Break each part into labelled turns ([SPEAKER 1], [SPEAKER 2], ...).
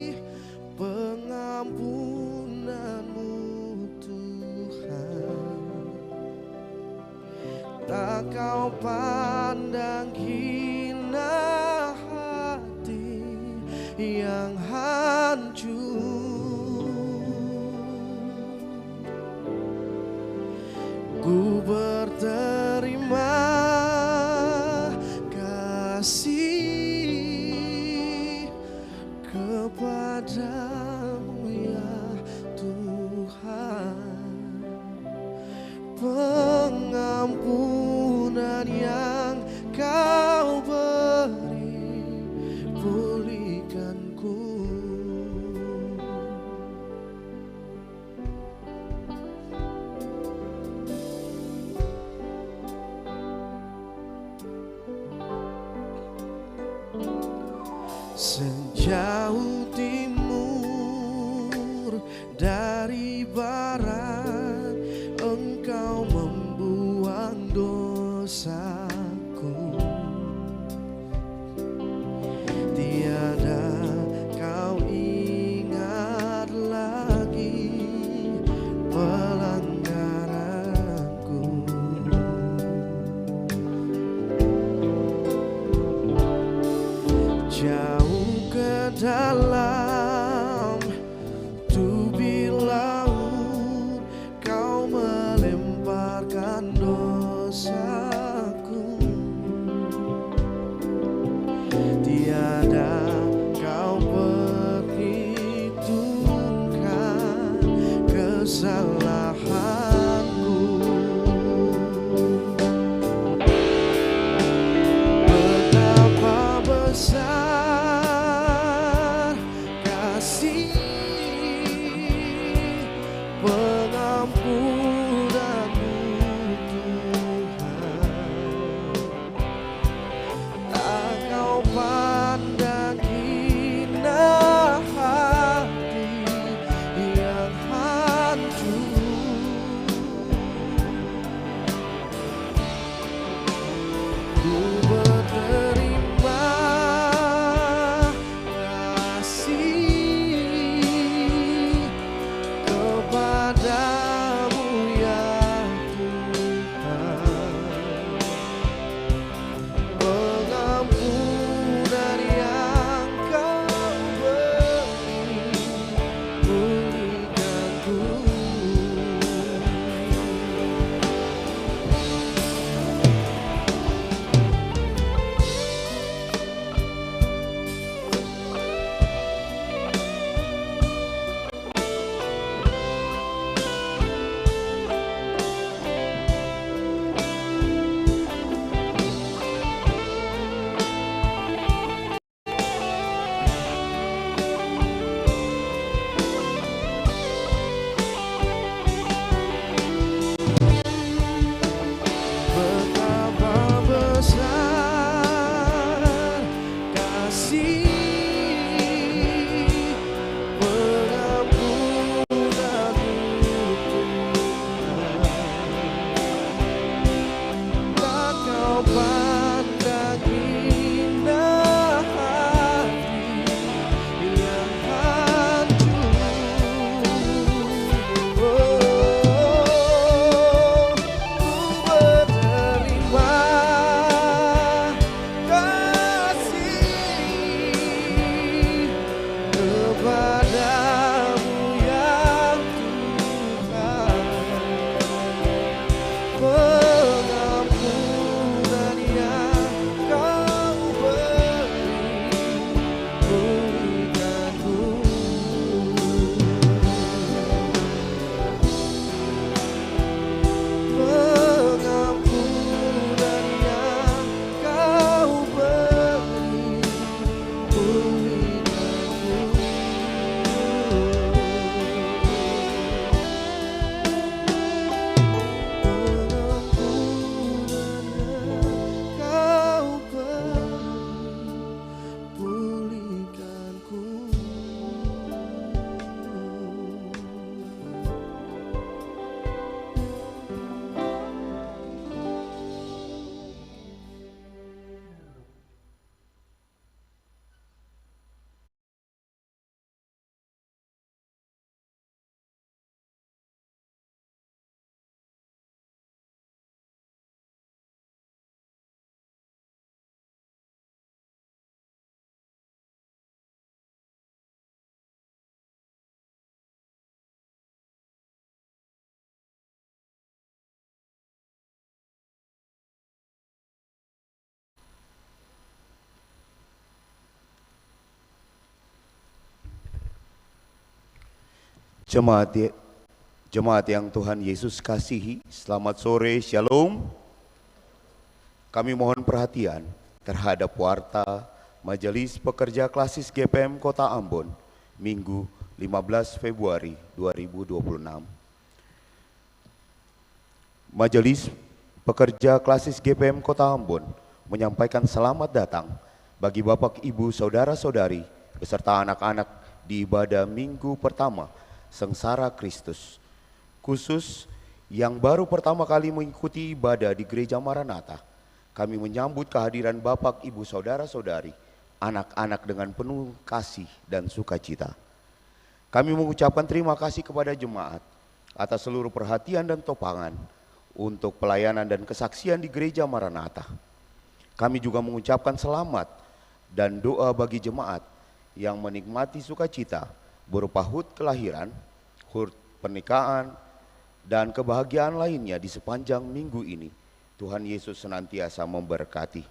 [SPEAKER 1] pengampunan-Mu Tuhan. Tak Kau pandang hina hati yang hancur. Ku berterima kasih kepadamu ya Tuhan. Pengampunan yang Kau beri, pulihkanku. Sejauh timur dari barat, Engkau membuang dosaku. Tiada Kau ingat lagi pelanggaranku. Jauh ke dalam tubir laut, Kau melemparkan dosaku. Tiada Kau perhitungkan kesalahanku. Betapa besar kasih pengampunan-Mu Tuhan. Tak Kau pandang hina hati yang hancur. Ku berterima kasih kepadamu ya Tuhan. Pengampunan yang Kau beri, pulihkanku. Betapa besar kasih pengampunan-Mu Tuhan. Tak Kau pandang hina hati yang hancur. Berterima kasih kepadamu ya Tuhan. Pengampunan
[SPEAKER 2] Jemaat, jemaat yang Tuhan Yesus kasihi, selamat sore, shalom. Kami mohon perhatian terhadap warta Majelis Pekerja Klasis GPM Kota Ambon, Minggu 15 Februari 2026. Majelis Pekerja Klasis GPM Kota Ambon menyampaikan selamat datang bagi Bapak, Ibu, Saudara-saudari, beserta anak-anak di ibadah Minggu pertama Sengsara Kristus, khusus yang baru pertama kali mengikuti ibadah di Gereja Maranatha. Kami menyambut kehadiran Bapak, Ibu, Saudara-saudari, anak-anak dengan penuh kasih dan sukacita. Kami mengucapkan terima kasih kepada jemaat atas seluruh perhatian dan topangan untuk pelayanan dan kesaksian di Gereja Maranatha. Kami juga mengucapkan selamat dan doa bagi jemaat yang menikmati sukacita berupa hut kelahiran, hut pernikahan, dan kebahagiaan lainnya di sepanjang minggu ini. Tuhan Yesus senantiasa memberkati.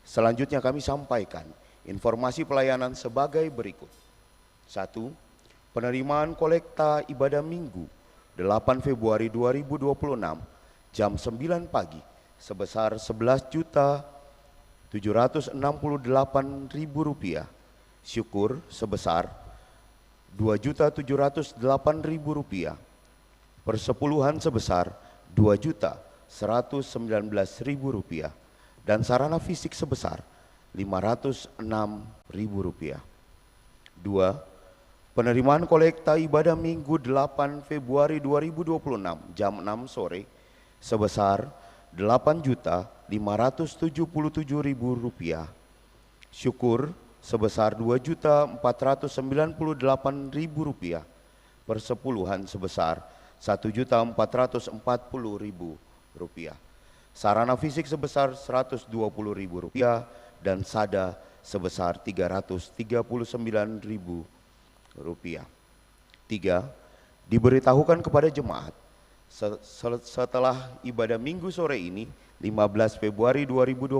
[SPEAKER 2] Selanjutnya kami sampaikan informasi pelayanan sebagai berikut. 1. Penerimaan kolekta ibadah Minggu 8 Februari 2026 jam 9 pagi sebesar Rp11.768.000. Syukur sebesar Rp2.708.000, persepuluhan sebesar Rp2.119.000, dan sarana fisik sebesar Rp506.000. 2. Penerimaan kolekta ibadah Minggu 8 Februari 2026 jam 6 sore sebesar Rp8.577.000. Syukur sebesar Rp2.498.000, persepuluhan sebesar Rp1.440.000, sarana fisik sebesar Rp120.000, dan sada sebesar Rp339.000. 3. Diberitahukan kepada jemaat setelah ibadah Minggu sore ini 15 Februari 2026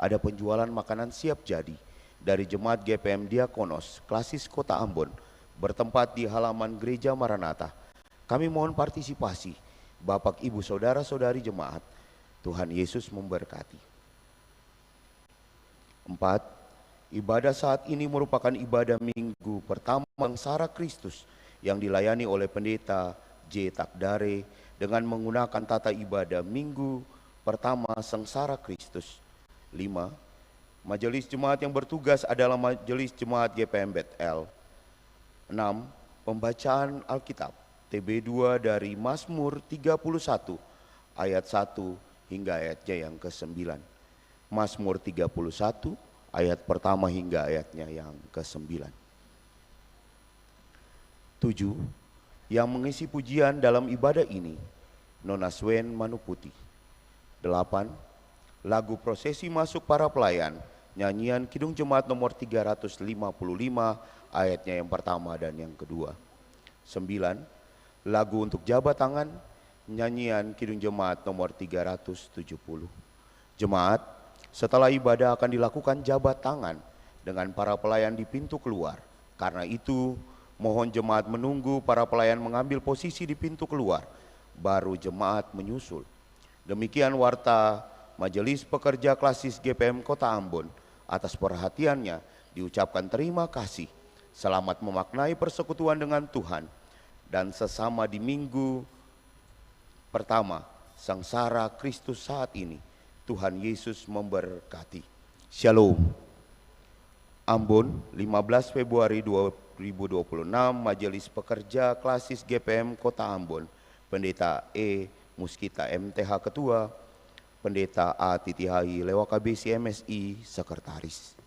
[SPEAKER 2] ada penjualan makanan siap jadi dari Jemaat GPM Diakonos Klasis Kota Ambon bertempat di halaman Gereja Maranatha. Kami mohon partisipasi Bapak, Ibu, Saudara-saudari jemaat. Tuhan Yesus memberkati. 4. Ibadah saat ini merupakan ibadah Minggu pertama Sengsara Kristus yang dilayani oleh Pendeta J. Takdare dengan menggunakan tata ibadah Minggu pertama Sengsara Kristus. 5. Majelis Jemaat yang bertugas adalah Majelis Jemaat GPM Bethel. 6. Pembacaan Alkitab TB2 dari Mazmur 31 ayat 1 hingga ayatnya yang ke-9. Mazmur 31 ayat pertama hingga ayatnya yang ke-9. 7. Yang mengisi pujian dalam ibadah ini Nona Swen Manuputi. 8. Lagu prosesi masuk para pelayan, nyanyian Kidung Jemaat nomor 355 ayatnya yang pertama dan yang kedua. 9. Lagu untuk jabat tangan, nyanyian Kidung Jemaat nomor 370. Jemaat, setelah ibadah akan dilakukan jabat tangan dengan para pelayan di pintu keluar. Karena itu, mohon jemaat menunggu para pelayan mengambil posisi di pintu keluar, baru jemaat menyusul. Demikian warta Majelis Pekerja Klasis GPM Kota Ambon. Atas perhatiannya diucapkan terima kasih. Selamat memaknai persekutuan dengan Tuhan dan sesama di Minggu pertama Sengsara Kristus saat ini. Tuhan Yesus memberkati. Shalom. Ambon, 15 Februari 2026, Majelis Pekerja Klasis GPM Kota Ambon. Pendeta E. Muskita MTH Ketua, Pendeta A. Titihai Lewa KBC MSI Sekretaris.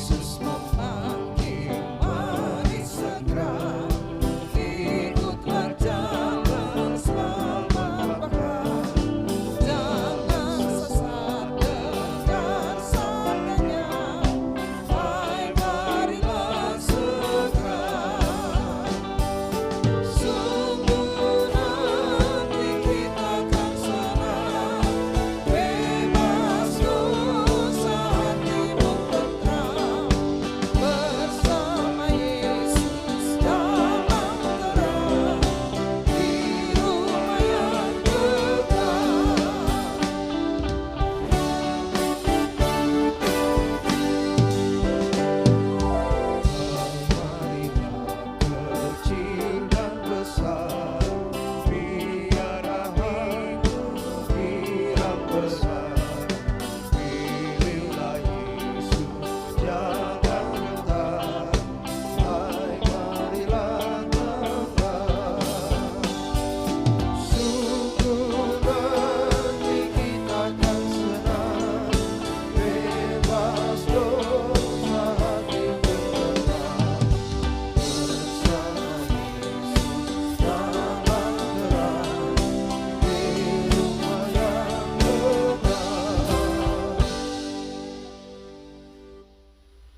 [SPEAKER 1] Yesus mau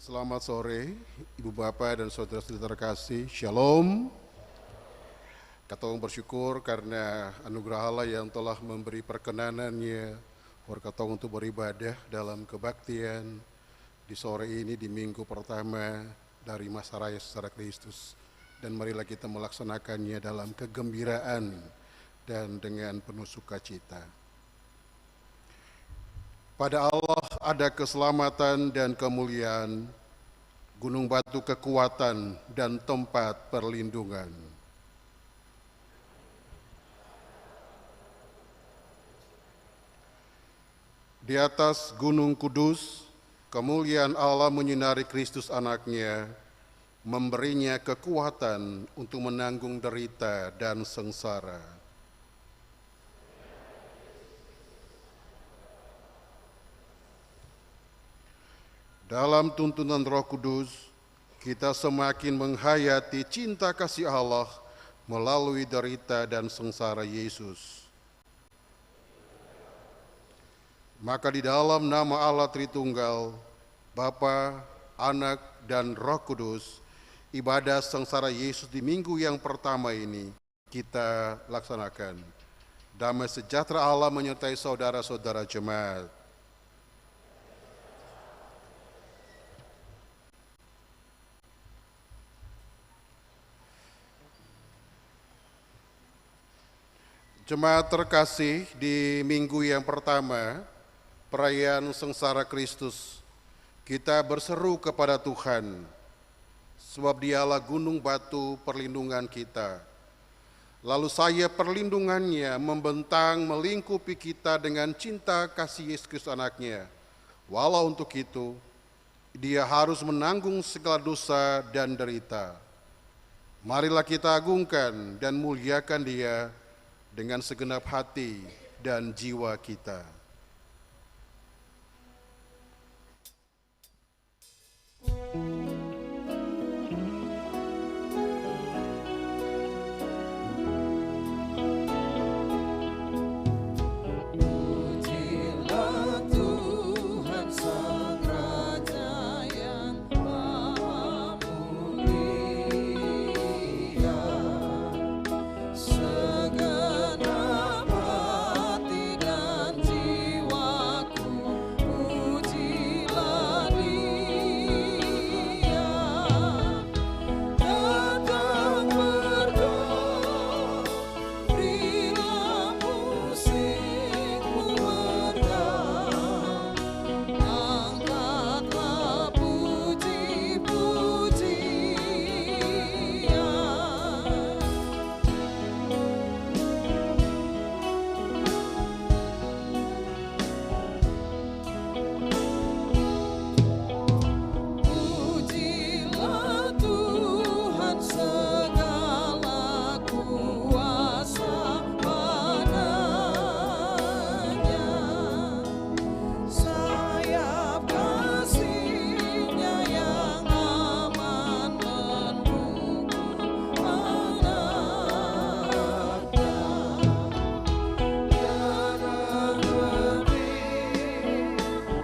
[SPEAKER 3] Selamat sore, Ibu Bapak dan saudara-saudara terkasih. Shalom. Katong bersyukur karena anugerah Allah yang telah memberi perkenanannya buat katong untuk beribadah dalam kebaktian di sore ini di minggu pertama dari masa raya secara Kristus. Dan marilah kita melaksanakannya dalam kegembiraan dan dengan penuh sukacita. Pada Allah ada keselamatan dan kemuliaan, gunung batu kekuatan dan tempat perlindungan. Di atas gunung kudus, kemuliaan Allah menyinari Kristus anaknya, memberinya kekuatan untuk menanggung derita dan sengsara. Dalam tuntunan Roh Kudus, kita semakin menghayati cinta kasih Allah melalui derita dan sengsara Yesus. Maka di dalam nama Allah Tritunggal, Bapa, Anak, dan Roh Kudus, ibadah sengsara Yesus di minggu yang pertama ini kita laksanakan. Damai sejahtera Allah menyertai saudara-saudara jemaat. Jemaat terkasih, di minggu yang pertama perayaan sengsara Kristus, kita berseru kepada Tuhan, sebab Dialah gunung batu perlindungan kita. Lalu saya perlindungannya membentang melingkupi kita dengan cinta kasih Yesus Kristus anaknya. Walau untuk itu, Dia harus menanggung segala dosa dan derita. Marilah kita agungkan dan muliakan Dia dengan segenap hati dan jiwa kita.
[SPEAKER 1] Pujilah Tuhan Sang Raja yang Maha Mulia, segenap hati dan jiwaku, pujilah Dia. Datang berdoa, berilah musikmu meriah, angkatlah puji-pujian. Pujilah Tuhan segala kuasa padanya, sayap kasih-Nya yang aman mendukung anaknya. Darah lebih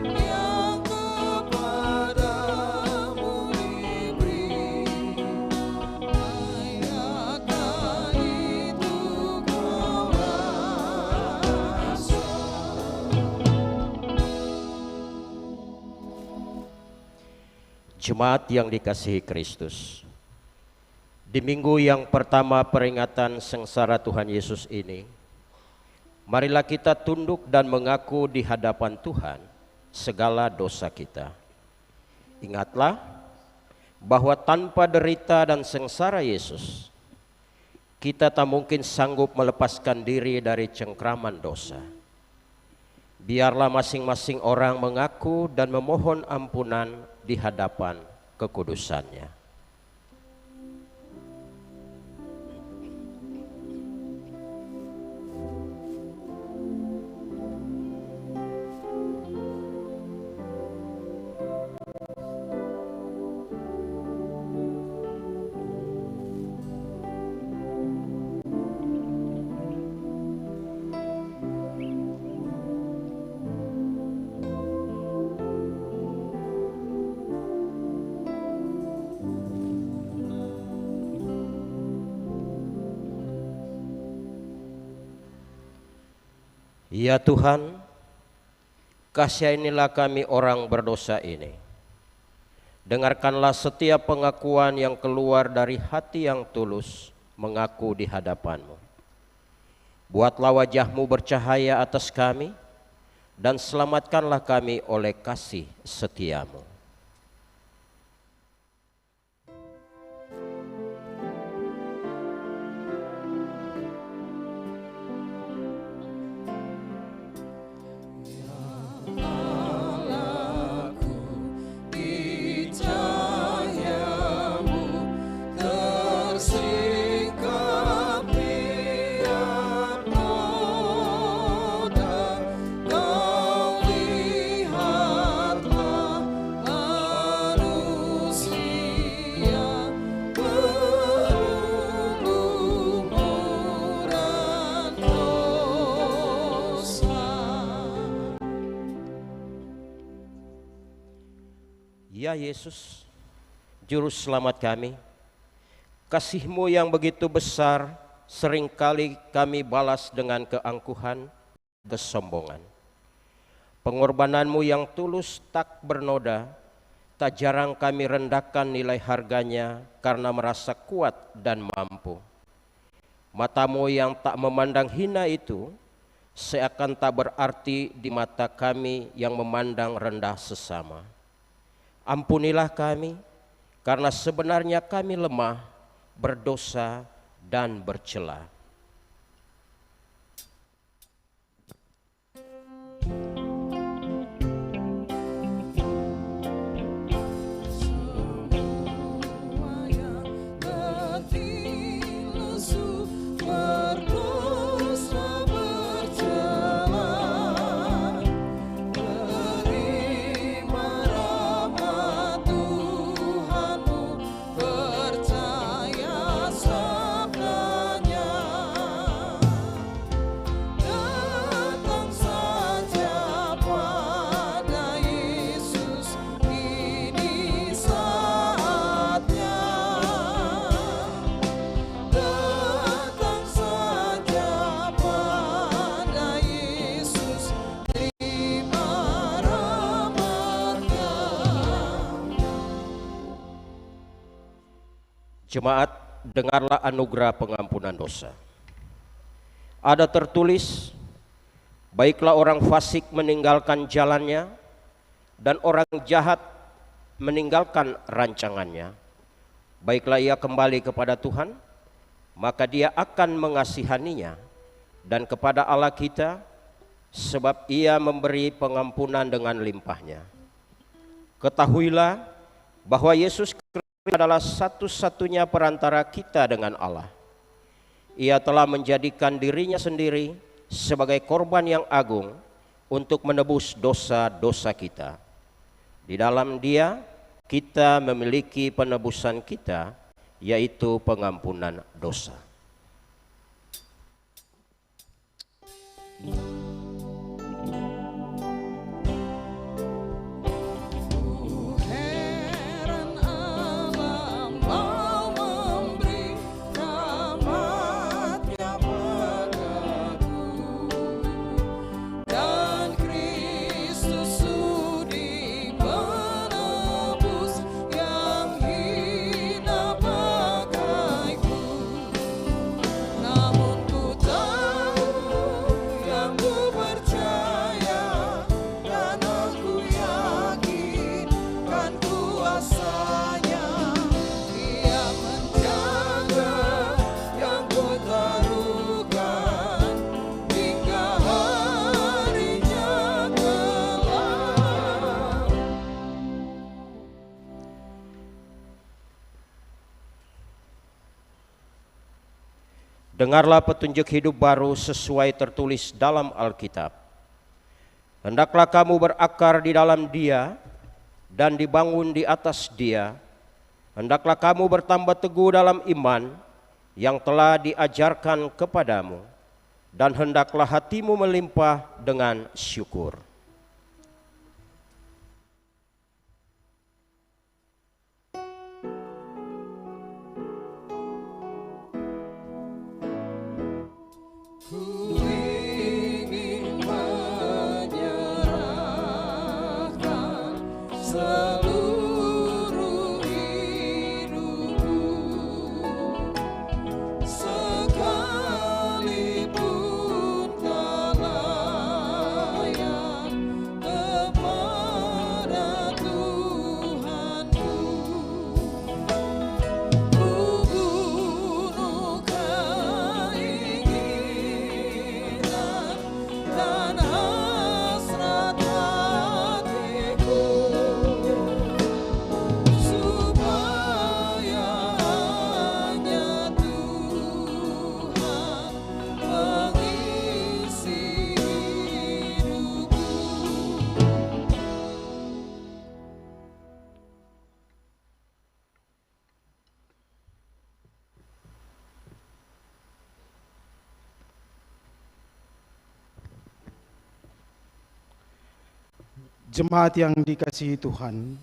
[SPEAKER 1] yang kepadamu diberi, ayakah itu kau rasa?
[SPEAKER 4] Jemaat yang dikasihi Kristus, di minggu yang pertama peringatan sengsara Tuhan Yesus ini, marilah kita tunduk dan mengaku di hadapan Tuhan segala dosa kita. Ingatlah bahwa tanpa derita dan sengsara Yesus, kita tak mungkin sanggup melepaskan diri dari cengkraman dosa. Biarlah masing-masing orang mengaku dan memohon ampunan di hadapan kekudusannya. Ya Tuhan, kasihanilah kami orang berdosa ini. Dengarkanlah setiap pengakuan yang keluar dari hati yang tulus mengaku di hadapan-Mu. Buatlah wajah-Mu bercahaya atas kami, dan selamatkanlah kami oleh kasih setia-Mu. Ya Yesus, Juru Selamat kami, kasih-Mu yang begitu besar seringkali kami balas dengan keangkuhan, kesombongan. Pengorbanan-Mu yang tulus tak bernoda, tak jarang kami rendahkan nilai harganya karena merasa kuat dan mampu. Mata-Mu yang tak memandang hina itu seakan tak berarti di mata kami yang memandang rendah sesama. Ampunilah kami, karena sebenarnya kami lemah, berdosa, dan bercela. Jemaat, dengarlah anugerah pengampunan dosa. Ada tertulis, baiklah orang fasik meninggalkan jalannya, dan orang jahat meninggalkan rancangannya. Baiklah ia kembali kepada Tuhan, maka Dia akan mengasihaninya, dan kepada Allah kita, sebab Ia memberi pengampunan dengan limpahnya. Ketahuilah bahwa Yesus Kristus adalah satu-satunya perantara kita dengan Allah. Ia telah menjadikan dirinya sendiri sebagai korban yang agung untuk menebus dosa-dosa kita. Di dalam Dia kita memiliki penebusan kita, yaitu pengampunan dosa. Dengarlah petunjuk hidup baru sesuai tertulis dalam Alkitab. Hendaklah kamu berakar di dalam Dia dan dibangun di atas Dia. Hendaklah kamu bertambah teguh dalam iman yang telah diajarkan kepadamu, dan hendaklah hatimu melimpah dengan syukur.
[SPEAKER 1] Ku ingin seluruh hidupku, sekalipun tak layak kepada Tuhanku. Ku bunuh keinginan dan hasrat hatiku, supaya hanya Tuhan mengisi hidupku.
[SPEAKER 5] Jemaat yang dikasihi Tuhan,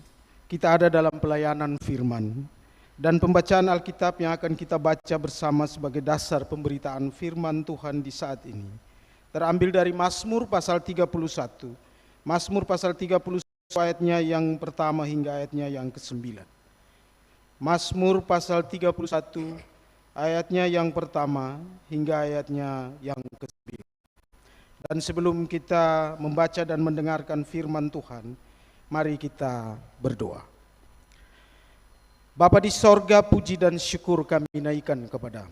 [SPEAKER 5] kita ada dalam pelayanan firman dan pembacaan Alkitab yang akan kita baca bersama sebagai dasar pemberitaan firman Tuhan di saat ini terambil dari Mazmur pasal 31. Mazmur pasal 31 ayatnya yang pertama hingga ayatnya yang ke-9. Mazmur pasal 31 ayatnya yang pertama hingga ayatnya yang ke-9. Dan sebelum kita membaca dan mendengarkan firman Tuhan, mari kita berdoa. Bapa di sorga, puji dan syukur kami naikkan kepadamu.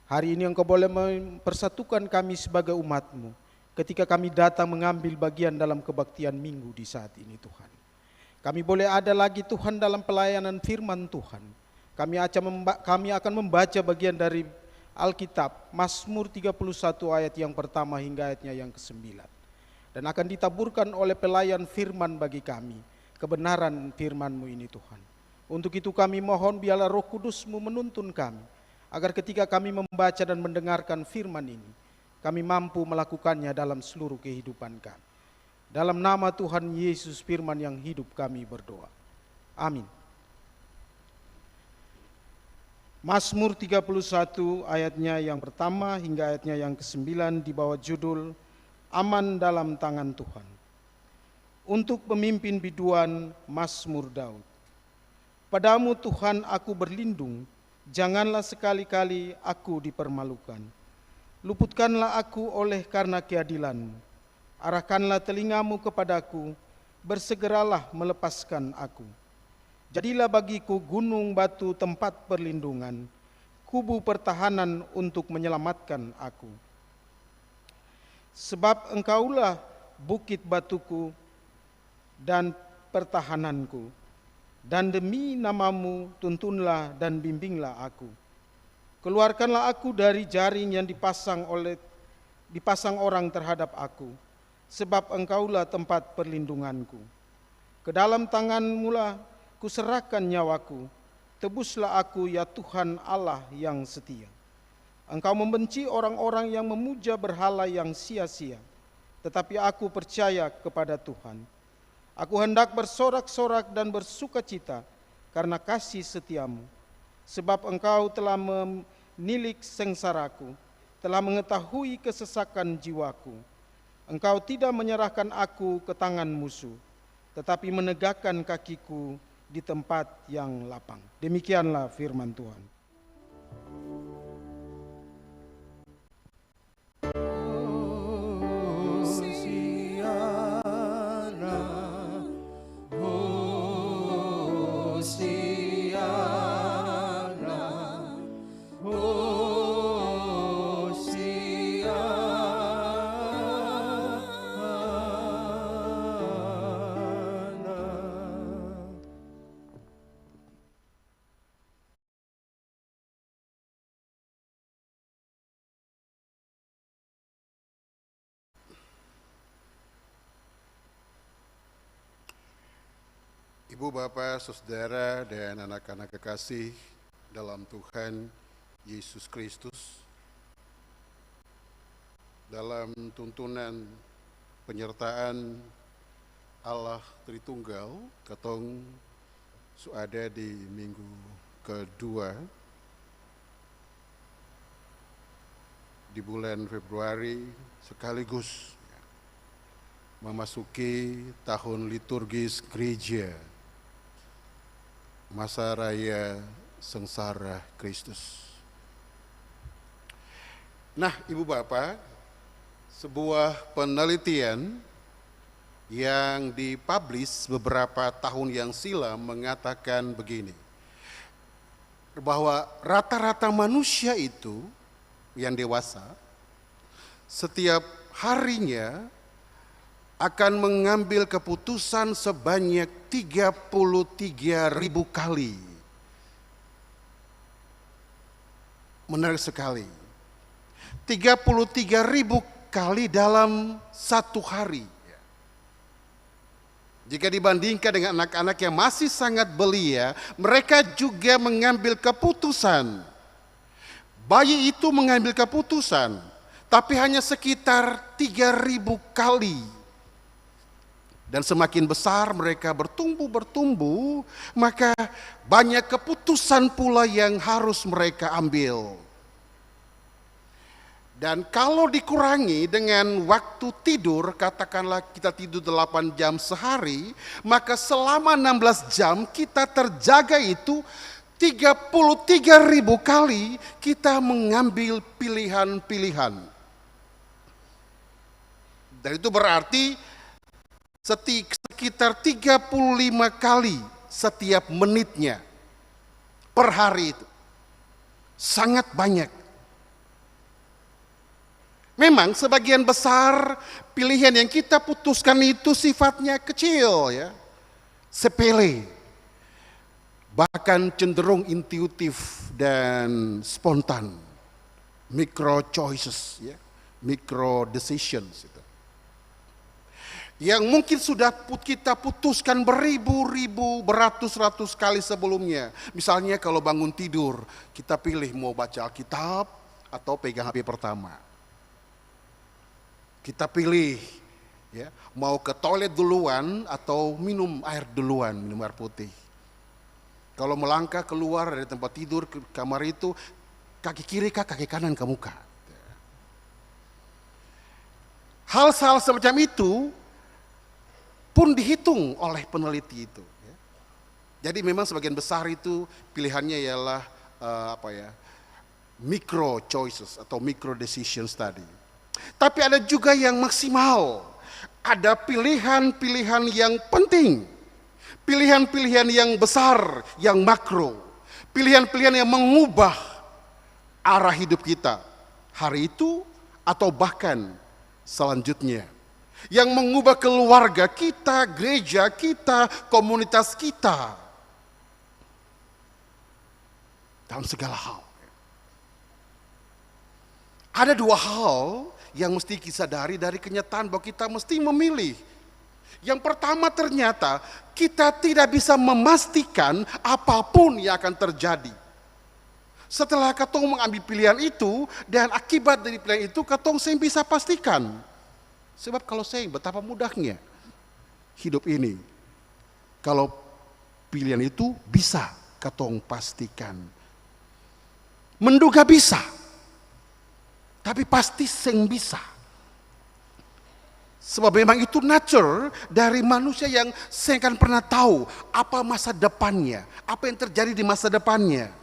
[SPEAKER 5] Hari ini Engkau boleh mempersatukan kami sebagai umat-Mu ketika kami datang mengambil bagian dalam kebaktian minggu di saat ini Tuhan. Kami boleh ada lagi Tuhan dalam pelayanan firman Tuhan. Kami akan membaca bagian dari Alkitab, Mazmur 31 ayat yang pertama hingga ayatnya yang ke-9. Dan akan ditaburkan oleh pelayan firman bagi kami, kebenaran firman-Mu ini Tuhan. Untuk itu kami mohon biarlah Roh Kudus-Mu menuntun kami, agar ketika kami membaca dan mendengarkan firman ini, kami mampu melakukannya dalam seluruh kehidupan kami. Dalam nama Tuhan Yesus firman yang hidup kami berdoa. Amin. Mazmur 31 ayatnya yang pertama hingga ayatnya yang ke-9 di bawah judul Aman dalam tangan Tuhan. Untuk pemimpin biduan Mazmur Daud. Padamu Tuhan aku berlindung, janganlah sekali-kali aku dipermalukan. Luputkanlah aku oleh karena keadilan-Mu. Arahkanlah telingamu kepadaku, bersegeralah melepaskan aku. Jadilah bagiku gunung batu tempat perlindungan, kubu pertahanan untuk menyelamatkan aku. Sebab Engkaulah bukit batuku dan pertahananku, dan demi nama-Mu tuntunlah dan bimbinglah aku. Keluarkanlah aku dari jaring yang dipasang orang terhadap aku, sebab Engkaulah tempat perlindunganku. Ke dalam tangan-Mu lah kuserahkan nyawaku, tebuslah aku ya Tuhan Allah yang setia. Engkau membenci orang-orang yang memuja berhala yang sia-sia, tetapi aku percaya kepada Tuhan. Aku hendak bersorak-sorak dan bersukacita karena kasih setia-Mu, sebab Engkau telah menilik sengsaraku, telah mengetahui kesesakan jiwaku. Engkau tidak menyerahkan aku ke tangan musuh, tetapi menegakkan kakiku di tempat yang lapang. Demikianlah firman Tuhan.
[SPEAKER 3] Ibu, Bapak, Saudara, dan anak-anak kekasih dalam Tuhan Yesus Kristus, dalam tuntunan penyertaan Allah Tritunggal, katong suada di minggu kedua di bulan Februari, sekaligus memasuki tahun liturgis gereja masa raya sengsara Kristus. Nah, Ibu Bapak, sebuah penelitian yang dipublish beberapa tahun yang silam mengatakan begini, bahwa rata-rata manusia itu yang dewasa setiap harinya akan mengambil keputusan sebanyak 33.000 kali. Menarik sekali. 33.000 kali dalam satu hari. Jika dibandingkan dengan anak-anak yang masih sangat belia, mereka juga mengambil keputusan. Bayi itu mengambil keputusan, tapi hanya sekitar 3.000 kali. Dan semakin besar mereka bertumbuh, maka banyak keputusan pula yang harus mereka ambil. Dan kalau dikurangi dengan waktu tidur, katakanlah kita tidur 8 jam sehari, maka selama 16 jam kita terjaga itu 33.000 kali kita mengambil pilihan-pilihan. Dan itu berarti sekitar 35 kali setiap menitnya per hari itu. Sangat banyak. Memang sebagian besar pilihan yang kita putuskan itu sifatnya kecil ya, sepele, bahkan cenderung intuitif dan spontan, micro choices ya, micro decisions itu. Yang mungkin sudah kita putuskan beribu-ribu, beratus-ratus kali sebelumnya. Misalnya kalau bangun tidur, kita pilih mau baca Alkitab atau pegang HP pertama. Kita pilih ya, mau ke toilet duluan atau minum air duluan, minum air putih. Kalau melangkah keluar dari tempat tidur ke kamar itu, kaki kiri kah, kaki kanan ke muka. Hal-hal semacam itu pun dihitung oleh peneliti itu. Jadi memang sebagian besar itu pilihannya ialah micro choices atau micro decisions tadi. Tapi ada juga yang maksimal. Ada pilihan-pilihan yang penting. Pilihan-pilihan yang besar, yang makro. Pilihan-pilihan yang mengubah arah hidup kita hari itu atau bahkan selanjutnya. Yang mengubah keluarga kita, gereja kita, komunitas kita. Dalam segala hal. Ada dua hal yang mesti kita sadari dari kenyataan bahwa kita mesti memilih. Yang pertama ternyata kita tidak bisa memastikan apapun yang akan terjadi. Setelah katong mengambil pilihan itu dan akibat dari pilihan itu katong saya bisa pastikan. Sebab kalau saya betapa mudahnya hidup ini. Kalau pilihan itu bisa katong pastikan. Menduga bisa. Tapi pasti seng bisa. Sebab memang itu nature dari manusia yang saya akan pernah tahu apa masa depannya. Apa yang terjadi di masa depannya.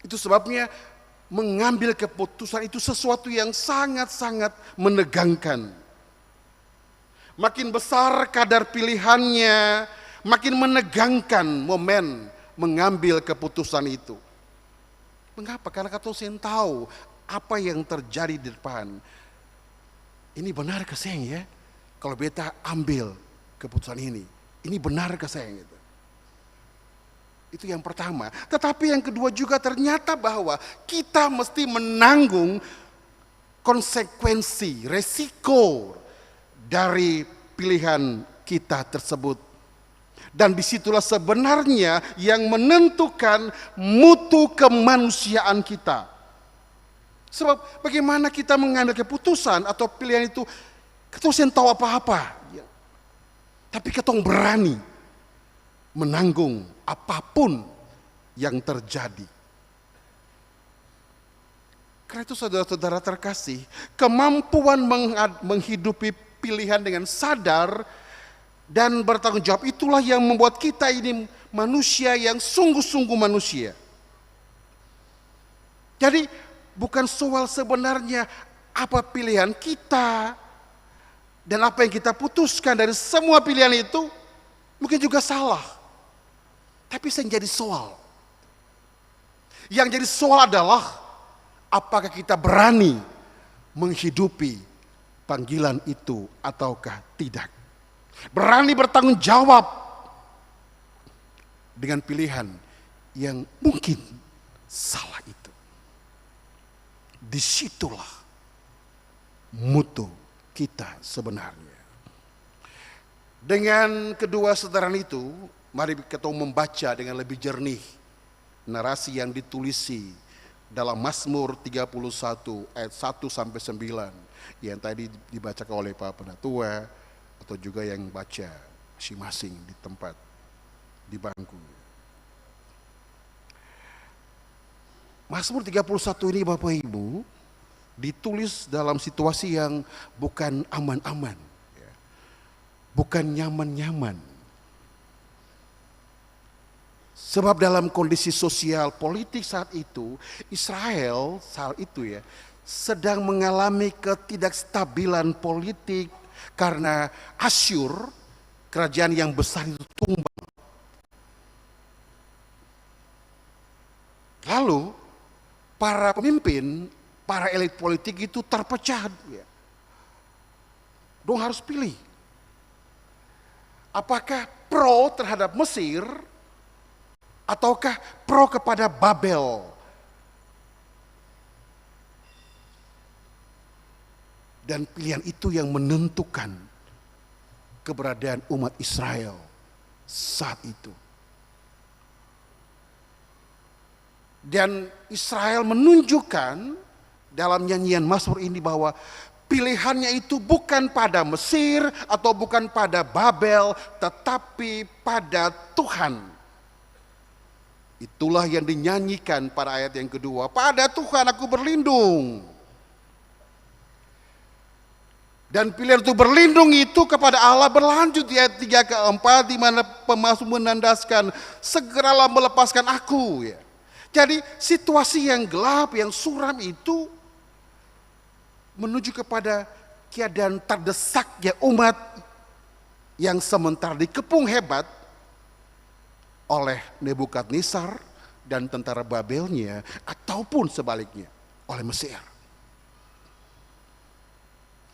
[SPEAKER 3] Itu sebabnya mengambil keputusan itu sesuatu yang sangat-sangat menegangkan. Makin besar kadar pilihannya, makin menegangkan momen mengambil keputusan itu. Mengapa? Karena kita tahu apa yang terjadi di depan. Ini benar ke saya ya? Kalau beta ambil keputusan ini, ini benar ke saya gitu. Itu yang pertama. Tetapi yang kedua juga ternyata bahwa kita mesti menanggung konsekuensi, resiko dari pilihan kita tersebut. Dan disitulah sebenarnya yang menentukan mutu kemanusiaan kita. Sebab bagaimana kita mengambil keputusan atau pilihan itu, kita tidak tahu apa-apa. Tapi kita berani menanggung apapun yang terjadi. Karena itu saudara-saudara terkasih, kemampuan menghidupi pilihan dengan sadar dan bertanggung jawab itulah yang membuat kita ini manusia yang sungguh-sungguh manusia. Jadi bukan soal sebenarnya apa pilihan kita dan apa yang kita putuskan dari semua pilihan itu mungkin juga salah. Tapi yang jadi soal. Yang jadi soal adalah apakah kita berani menghidupi panggilan itu ataukah tidak. Berani bertanggung jawab dengan pilihan yang mungkin salah itu. Disitulah mutu kita sebenarnya. Dengan kedua sederhana itu, mari kita membaca dengan lebih jernih narasi yang ditulisi dalam Mazmur 31 ayat 1 sampai 9 yang tadi dibacakan oleh Pak Penatua atau juga yang baca masing-masing di tempat di bangku. Mazmur 31 ini Bapak Ibu ditulis dalam situasi yang bukan aman-aman, bukan nyaman-nyaman. Sebab dalam kondisi sosial politik saat itu, Israel saat itu sedang mengalami ketidakstabilan politik karena Asyur, kerajaan yang besar itu tumbang. Lalu para pemimpin, para elit politik itu terpecah. Dong harus pilih. Apakah pro terhadap Mesir ataukah pro kepada Babel? Dan pilihan itu yang menentukan keberadaan umat Israel saat itu. Dan Israel menunjukkan dalam nyanyian Mazmur ini bahwa pilihannya itu bukan pada Mesir atau bukan pada Babel, tetapi pada Tuhan. Itulah yang dinyanyikan pada ayat yang kedua. Pada Tuhan aku berlindung. Dan pilihan untuk berlindung itu kepada Allah berlanjut di ayat 3 ke 4 di mana pemazmur menandaskan segeralah melepaskan aku. Jadi situasi yang gelap, yang suram itu menuju kepada keadaan terdesaknya umat yang sementara dikepung hebat oleh Nebukadnezar dan tentara Babelnya ataupun sebaliknya oleh Mesir.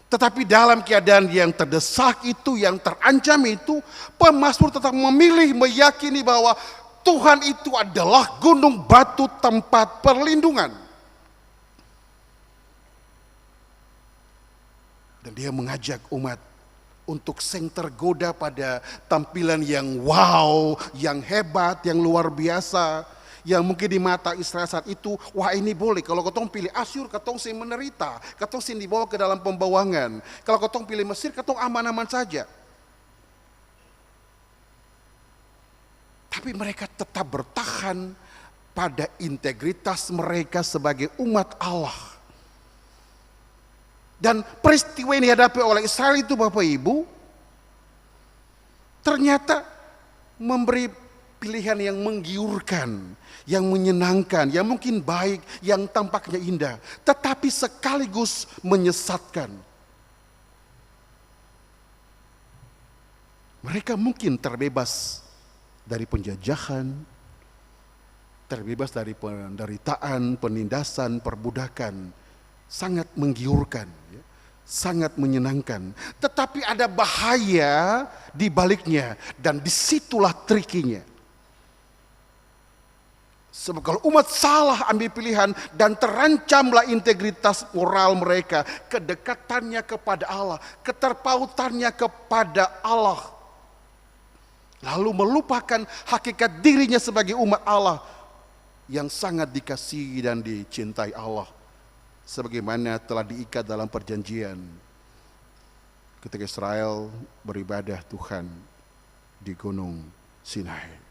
[SPEAKER 3] Tetapi dalam keadaan yang terdesak itu, yang terancam itu, pemazmur tetap memilih meyakini bahwa Tuhan itu adalah gunung batu tempat perlindungan. Dan dia mengajak umat untuk seng tergoda pada tampilan yang wow, yang hebat, yang luar biasa. Yang mungkin di mata Israel saat itu, wah ini boleh. Kalau ketong pilih Asyur, ketong sing menderita. Ketong sing dibawa ke dalam pembawangan. Kalau ketong pilih Mesir, ketong aman-aman saja. Tapi mereka tetap bertahan pada integritas mereka sebagai umat Allah. Dan peristiwa yang dihadapi oleh Israel itu Bapak Ibu, ternyata memberi pilihan yang menggiurkan, yang menyenangkan, yang mungkin baik, yang tampaknya indah, tetapi sekaligus menyesatkan. Mereka mungkin terbebas dari penjajahan, terbebas dari penderitaan, penindasan, perbudakan, sangat menggiurkan, sangat menyenangkan. Tetapi ada bahaya di baliknya dan disitulah trikinya. Sebab kalau umat salah ambil pilihan dan terancamlah integritas moral mereka, kedekatannya kepada Allah, keterpautannya kepada Allah. Lalu melupakan hakikat dirinya sebagai umat Allah yang sangat dikasihi dan dicintai Allah. Sebagaimana telah diikat dalam perjanjian ketika Israel beribadah Tuhan di Gunung Sinai.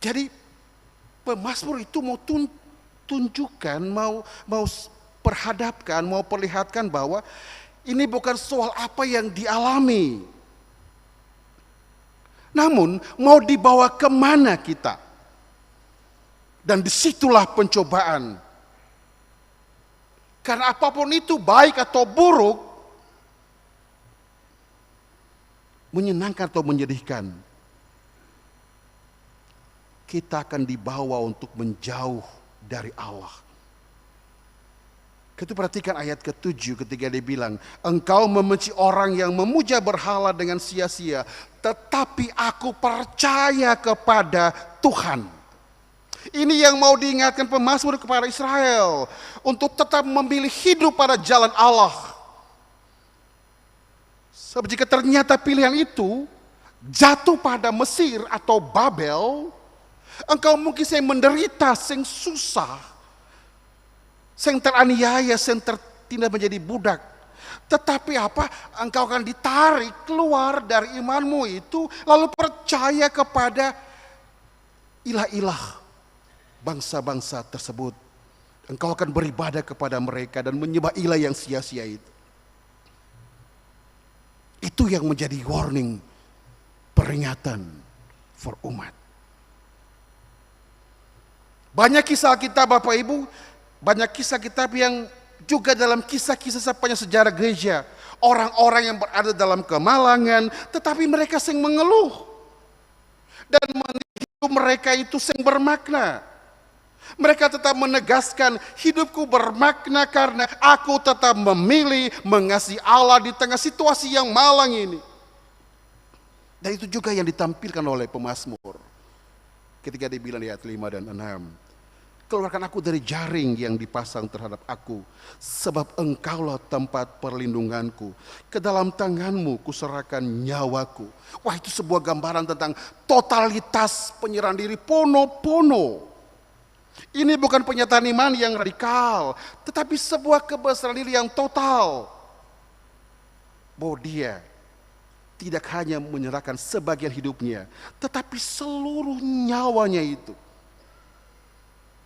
[SPEAKER 3] Jadi pemazmur itu mau tunjukkan, mau perhadapkan, mau perlihatkan bahwa Ini bukan soal apa yang dialami, namun mau dibawa kemana kita. Dan disitulah pencobaan. Karena apapun itu, baik atau buruk, menyenangkan atau menyedihkan, kita akan dibawa untuk menjauh dari Allah. Kita perhatikan ayat ke-7 ketika dia bilang, engkau membenci orang yang memuja berhala dengan sia-sia, tetapi aku percaya kepada Tuhan. Ini yang mau diingatkan pemazmur kepada Israel, untuk tetap memilih hidup pada jalan Allah. Sebab jika ternyata pilihan itu jatuh pada Mesir atau Babel, engkau mungkin sing menderita, sing susah, sing teraniaya, sing tertindas menjadi budak. Tetapi apa? Engkau akan ditarik keluar dari imanmu itu, lalu percaya kepada ilah-ilah bangsa-bangsa tersebut. Engkau akan beribadah kepada mereka dan menyembah ilah yang sia-sia itu. Itu yang menjadi warning, peringatan for umat. Banyak kisah kita Bapak Ibu, banyak kisah kitab yang juga dalam kisah-kisah sepanjang sejarah gereja. Orang-orang yang berada dalam kemalangan, tetapi mereka sing mengeluh. Dan hidup mereka itu sing bermakna. Mereka tetap menegaskan, hidupku bermakna karena aku tetap memilih mengasihi Allah di tengah situasi yang malang ini. Dan itu juga yang ditampilkan oleh pemazmur. Ketika dia bilang di ayat 5 dan 6. Keluarkan aku dari jaring yang dipasang terhadap aku, sebab engkaulah tempat perlindunganku. Ke dalam tanganmu kuserahkan nyawaku. Wah, itu sebuah gambaran tentang totalitas penyerahan diri pono-pono. Ini bukan pernyataan iman yang radikal, tetapi sebuah kebesaran diri yang total. Bahwa dia tidak hanya menyerahkan sebagian hidupnya, tetapi seluruh nyawanya itu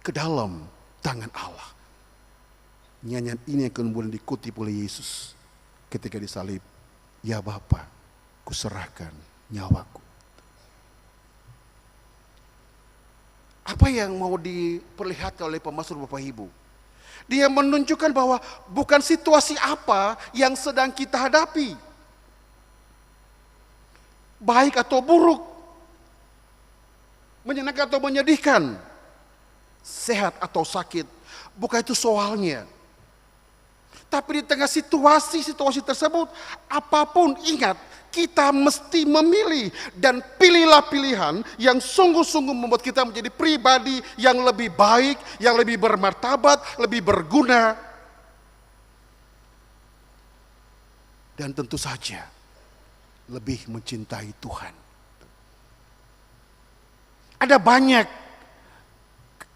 [SPEAKER 3] ke dalam tangan Allah. Nyanyian ini yang kemudian dikutip oleh Yesus ketika disalib. Ya Bapa, kuserahkan nyawaku. Apa yang mau diperlihatkan oleh pemazmur Bapak Ibu? Dia menunjukkan bahwa bukan situasi apa yang sedang kita hadapi, baik atau buruk, menyenangkan atau menyedihkan, sehat atau sakit, bukan itu soalnya. Tapi di tengah situasi-situasi tersebut, apapun ingat, kita mesti memilih, dan pilihlah pilihan yang sungguh-sungguh membuat kita menjadi pribadi yang lebih baik, yang lebih bermartabat, lebih berguna. Dan tentu saja lebih mencintai Tuhan. Ada banyak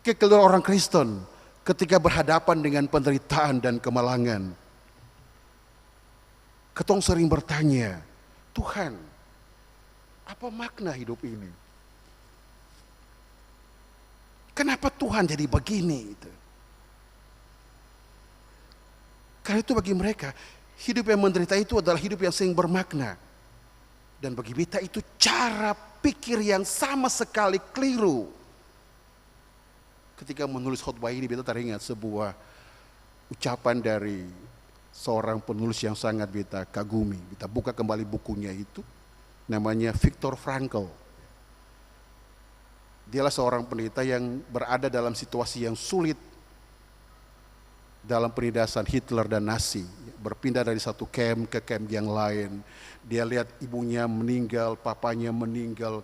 [SPEAKER 3] kekeliruan orang Kristen ketika berhadapan dengan penderitaan dan kemalangan. Ketong sering bertanya, Tuhan, apa makna hidup ini? Kenapa Tuhan jadi begini? Karena itu bagi mereka, hidup yang menderita itu adalah hidup yang sering bermakna. Dan bagi kita itu cara pikir yang sama sekali keliru. Ketika menulis khotbah ini, beta teringat sebuah ucapan dari seorang penulis yang sangat beta kagumi. Beta buka kembali bukunya itu, namanya Viktor Frankl. Dialah seorang pendeta yang berada dalam situasi yang sulit dalam penindasan Hitler dan Nazi. Berpindah dari satu camp ke camp yang lain. Dia lihat ibunya meninggal, papanya meninggal,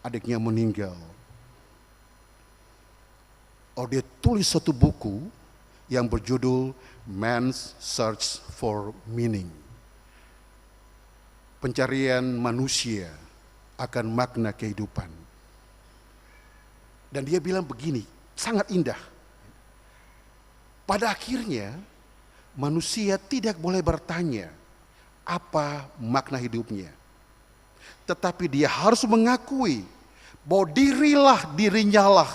[SPEAKER 3] adiknya meninggal. Oh, dia tulis satu buku yang berjudul Man's Search for Meaning. Pencarian manusia akan makna kehidupan. Dan dia bilang begini, sangat indah. Pada akhirnya, manusia tidak boleh bertanya apa makna hidupnya. Tetapi dia harus mengakui bahwa dirinya lah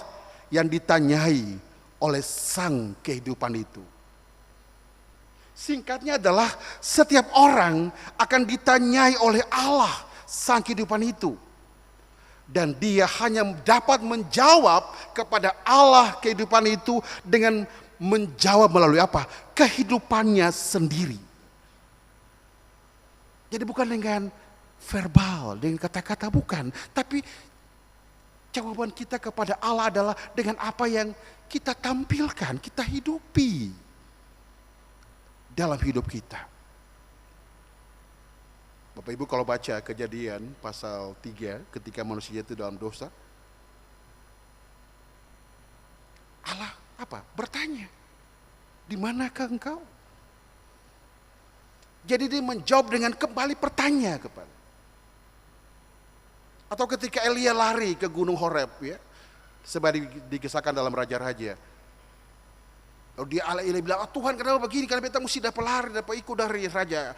[SPEAKER 3] yang ditanyai oleh sang kehidupan itu. Singkatnya adalah setiap orang akan ditanyai oleh Allah sang kehidupan itu. Dan dia hanya dapat menjawab kepada Allah kehidupan itu dengan menjawab melalui apa? Kehidupannya sendiri. Jadi bukan dengan verbal, dengan kata-kata, bukan. Tapi jawaban kita kepada Allah adalah dengan apa yang kita tampilkan, kita hidupi dalam hidup kita. Bapak Ibu kalau baca Kejadian pasal 3 ketika manusia itu dalam dosa, Allah apa? Bertanya, di manakah engkau? Jadi dia menjawab dengan kembali bertanya kepada. Atau ketika Elia lari ke Gunung Horeb, ya, sebab dikisahkan dalam Raja-Raja. Lalu dia Elia bilang, oh, Tuhan kenapa begini? Karena beta mesti dapat lari, dapat ikut dari Raja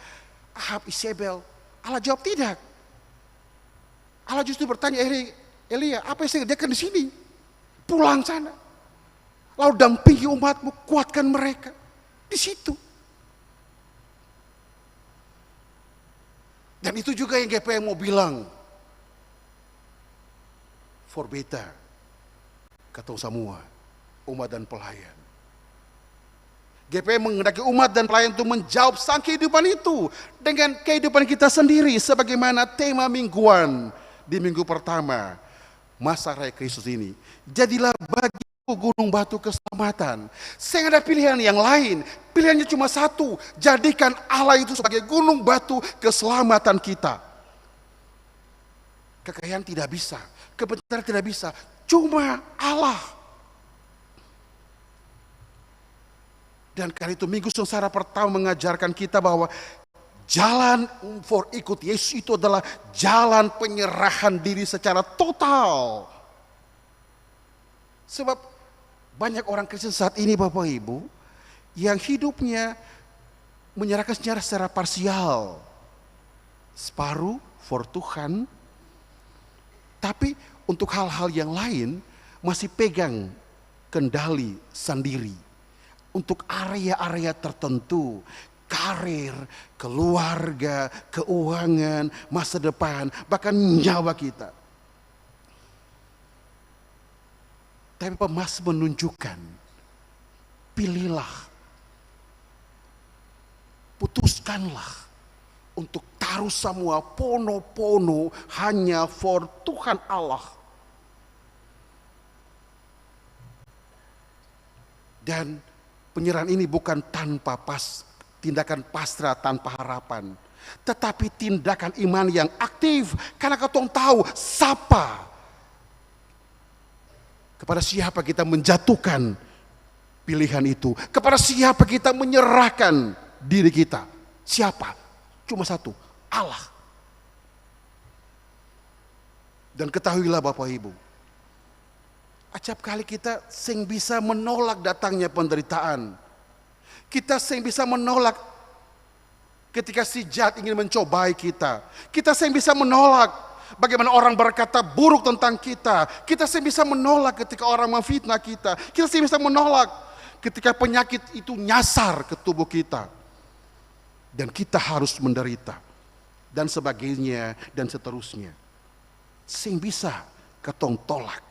[SPEAKER 3] Ahab, Isabel. Allah jawab tidak. Allah justru bertanya, Elia, apa yang saya kerjakan di sini? Pulang sana. Lalu dampingi umatmu, kuatkan mereka. Di situ. Dan itu juga yang GPM mau bilang. For beta, kata semua, umat dan pelayan. GPM menghendaki umat dan pelayan itu menjawab sang kehidupan itu dengan kehidupan kita sendiri, sebagaimana tema mingguan di minggu pertama masa raya Kristus ini. Jadilah bagiku gunung batu keselamatan. Saya ada pilihan yang lain, pilihannya cuma satu, jadikan Allah itu sebagai gunung batu keselamatan kita. Kekayaan tidak bisa, kebenaran tidak bisa, cuma Allah. Dan karena itu minggu sengsara pertama mengajarkan kita bahwa jalan for ikut Yesus itu adalah jalan penyerahan diri secara total. Sebab banyak orang Kristen saat ini Bapak Ibu yang hidupnya menyerahkan secara parsial. Separuh for Tuhan, tapi untuk hal-hal yang lain masih pegang kendali sendiri. Untuk area-area tertentu, karir, keluarga, keuangan, masa depan, bahkan nyawa kita. Tapi Pemas menunjukkan, pilihlah, putuskanlah untuk taruh semua pono-pono hanya for Tuhan Allah. Dan penyerahan ini bukan tanpa tindakan pasrah tanpa harapan, tetapi tindakan iman yang aktif, karena ketong tahu kepada siapa kita menjatuhkan pilihan itu, kepada siapa kita menyerahkan diri kita. Siapa? Cuma satu, Allah. Dan ketahuilah Bapak Ibu, acap kali kita sing bisa menolak datangnya penderitaan. Kita sing bisa menolak ketika si jahat ingin mencobai kita. Kita sing bisa menolak bagaimana orang berkata buruk tentang kita. Kita sing bisa menolak ketika orang memfitnah kita. Kita sing bisa menolak ketika penyakit itu nyasar ke tubuh kita. Dan kita harus menderita. Dan sebagainya dan seterusnya. Sing bisa ketong tolak.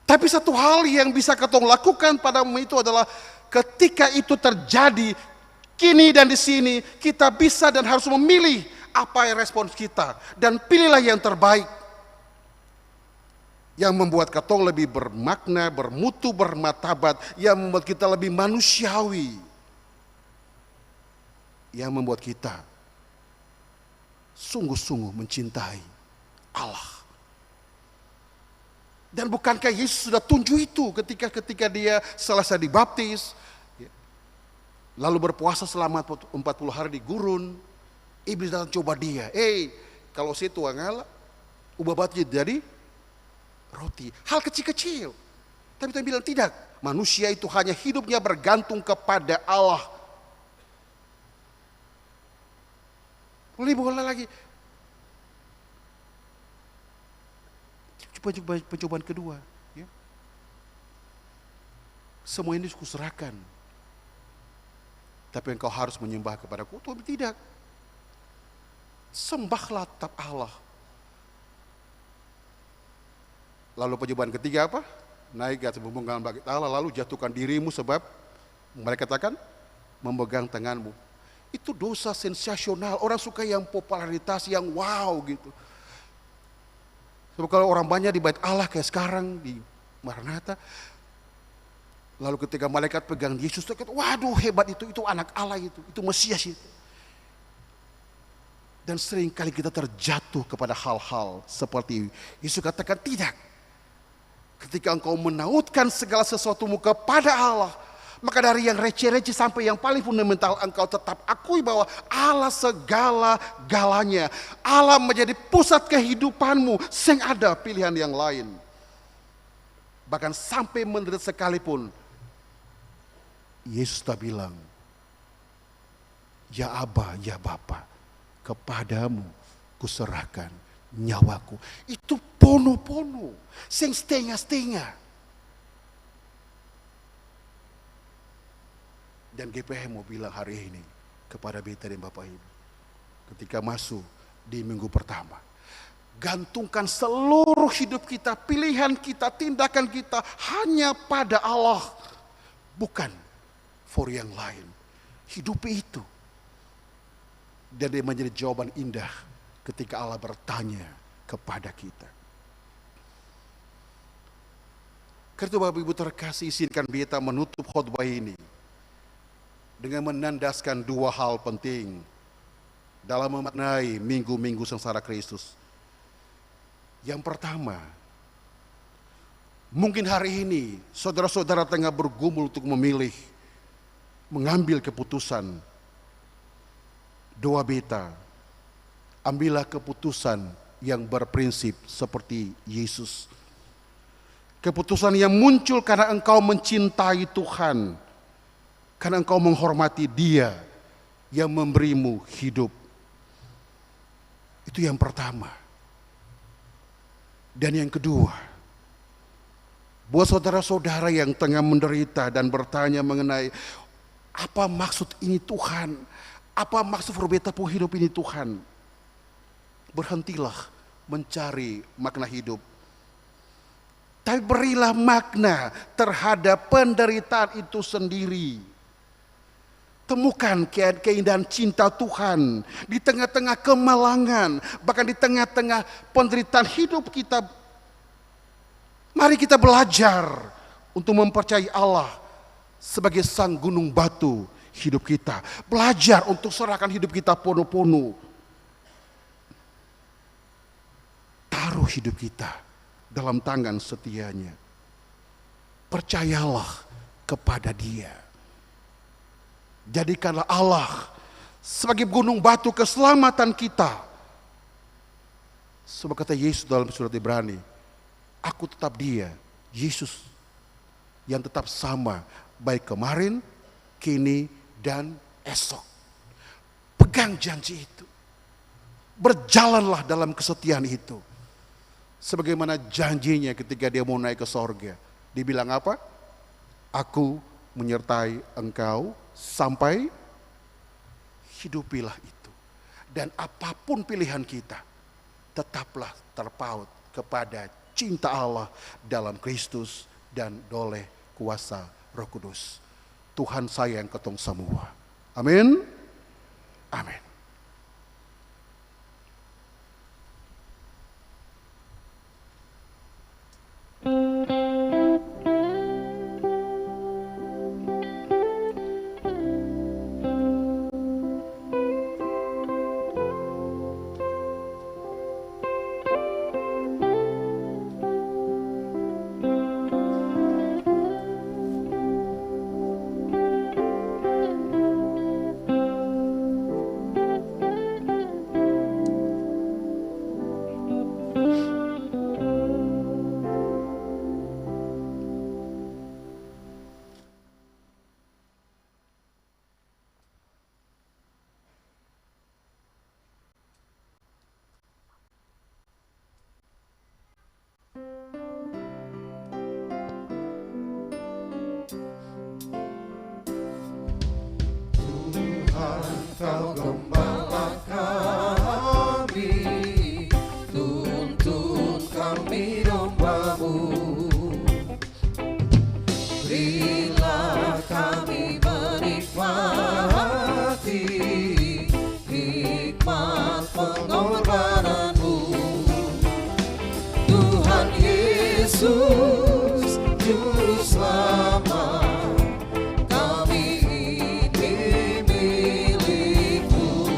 [SPEAKER 3] Tapi satu hal yang bisa ketong lakukan padamu itu adalah ketika itu terjadi kini dan di sini, kita bisa dan harus memilih apa yang respons kita, dan pilihlah yang terbaik yang membuat ketong lebih bermakna, bermutu, bermartabat, yang membuat kita lebih manusiawi, yang membuat kita sungguh-sungguh mencintai Allah. Dan bukankah Yesus sudah tunjuk itu ketika dia selesai dibaptis, lalu berpuasa selama 40 hari di gurun. Iblis datang coba dia, kalau situ ngala, ubah batu jadi roti. Hal kecil-kecil. Tapi Tuhan bilang tidak, manusia itu hanya hidupnya bergantung kepada Allah. Boleh lagi. Pencobaan kedua, ya. Semua ini kuserahkan tapi engkau harus menyembah kepadaku. Tidak. Sembahlah tetap Allah. Lalu penyembahan ketiga apa? Naik ke atas pembungkangan bagi Allah, lalu jatuhkan dirimu sebab mereka katakan memegang tanganmu. Itu dosa sensasional. Orang suka yang popularitas, yang wow gitu. Sebab kalau orang banyak di bait Allah kayak sekarang di Maranatha, lalu ketika malaikat pegang Yesus, waduh hebat itu anak Allah itu Mesias itu. Dan seringkali kita terjatuh kepada hal-hal seperti Yesus katakan tidak. Ketika engkau menautkan segala sesuatumu kepada Allah, maka dari yang receh-receh sampai yang paling fundamental, engkau tetap akui bahwa Allah segala-galanya. Allah menjadi pusat kehidupanmu, sing ada pilihan yang lain. Bahkan sampai menderita sekalipun, Yesus tak bilang, ya Aba, ya Bapa, kepadamu kuserahkan nyawaku. Itu pono-pono, sing setengah-setengah. Dan GPH mau bilang hari ini kepada beta dan Bapak Ibu, ketika masuk di minggu pertama, gantungkan seluruh hidup kita, pilihan kita, tindakan kita hanya pada Allah, bukan for yang lain. Hidupi itu. Dan dia menjadi jawaban indah ketika Allah bertanya kepada kita. Karena Bapak Ibu terkasih, izinkan beta menutup khotbah ini dengan menandaskan dua hal penting dalam memaknai minggu-minggu sengsara Kristus. Yang pertama, mungkin hari ini saudara-saudara tengah bergumul untuk memilih, mengambil keputusan. Doa beta, ambillah keputusan yang berprinsip seperti Yesus. Keputusan yang muncul karena engkau mencintai Tuhan, karena engkau menghormati Dia yang memberimu hidup. Itu yang pertama. Dan yang kedua, buat saudara-saudara yang tengah menderita dan bertanya mengenai apa maksud ini Tuhan, apa maksud beta pun hidup ini Tuhan, berhentilah mencari makna hidup. Tapi berilah makna terhadap penderitaan itu sendiri. Temukan keindahan cinta Tuhan di tengah-tengah kemalangan, bahkan di tengah-tengah penderitaan hidup kita. Mari kita belajar untuk mempercayai Allah sebagai sang gunung batu hidup kita. Belajar untuk serahkan hidup kita pono-pono. Taruh hidup kita dalam tangan setianya. Percayalah kepada Dia. Jadikanlah Allah sebagai gunung batu keselamatan kita. Sebab kata Yesus dalam surat Ibrani, aku tetap Dia, Yesus, yang tetap sama baik kemarin, kini, dan esok. Pegang janji itu. Berjalanlah dalam kesetiaan itu. Sebagaimana janjinya ketika Dia mau naik ke sorga. Dibilang apa? Aku menyertai engkau sampai, hidupilah itu. Dan apapun pilihan kita, tetaplah terpaut kepada cinta Allah dalam Kristus dan oleh kuasa Roh Kudus. Tuhan sayang ketong semua. Amin. Amin.
[SPEAKER 1] Kau gembala kami, tuntun kami domba-Mu. Berilah kami menikmati hikmat pengorbanan-Mu. Tuhan Yesus, Juru Selamat, kami ini milik-Mu.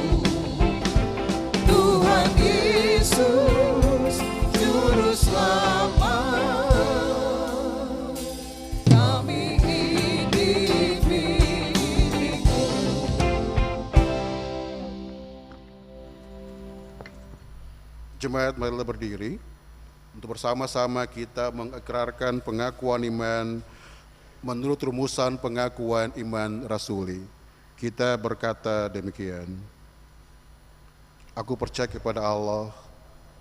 [SPEAKER 1] Tuhan Yesus, Juru Selamat, kami ini milik-Mu.
[SPEAKER 3] Jemaat, marilah berdiri untuk bersama-sama kita mengikrarkan pengakuan iman menurut rumusan pengakuan iman rasuli. Kita berkata demikian: Aku percaya kepada Allah,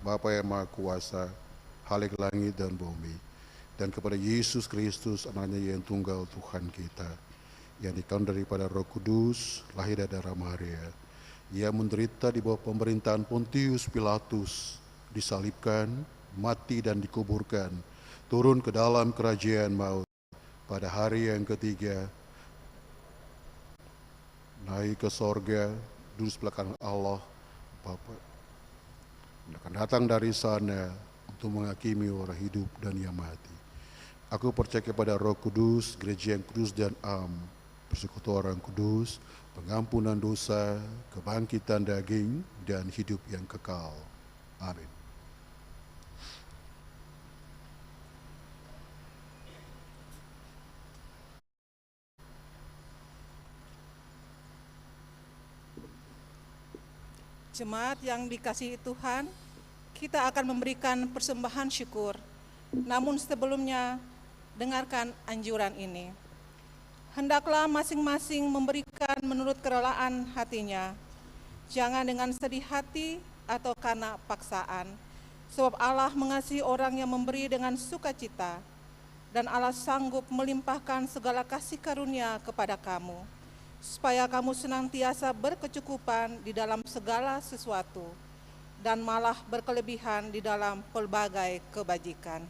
[SPEAKER 3] Bapa yang Maha Kuasa, Khalik langit dan bumi, dan kepada Yesus Kristus, anaknya yang tunggal Tuhan kita, yang dikandung daripada Roh Kudus, lahir dari darah Maria. Ia menderita di bawah pemerintahan Pontius Pilatus, disalibkan, mati dan dikuburkan, turun ke dalam kerajaan maut. Pada hari yang ketiga, naik ke sorga, duduk sebelah kanan Allah Bapa. Akan datang dari sana untuk menghakimi orang hidup dan yang mati. Aku percaya kepada Roh Kudus, gereja yang kudus dan am, persekutuan kudus, pengampunan dosa, kebangkitan daging, dan hidup yang kekal. Amin.
[SPEAKER 6] Jemaat yang dikasihi Tuhan, kita akan memberikan persembahan syukur. Namun sebelumnya, dengarkan anjuran ini. Hendaklah masing-masing memberikan menurut kerelaan hatinya, jangan dengan sedih hati atau karena paksaan. Sebab Allah mengasihi orang yang memberi dengan sukacita, dan Allah sanggup melimpahkan segala kasih karunia kepada kamu, supaya kamu senantiasa berkecukupan di dalam segala sesuatu, dan malah berkelebihan di dalam pelbagai kebajikan.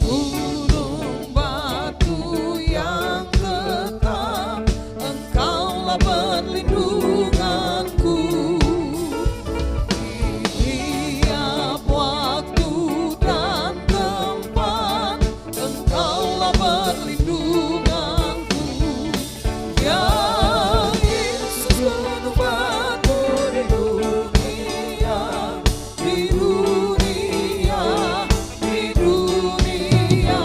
[SPEAKER 1] gunung batu yang tetap, Engkaulah perlindunganku. Di tiap waktu dan tempat, Engkaulah perlindunganku. Ya Yesus, gunung batu di dunia, di dunia, di dunia.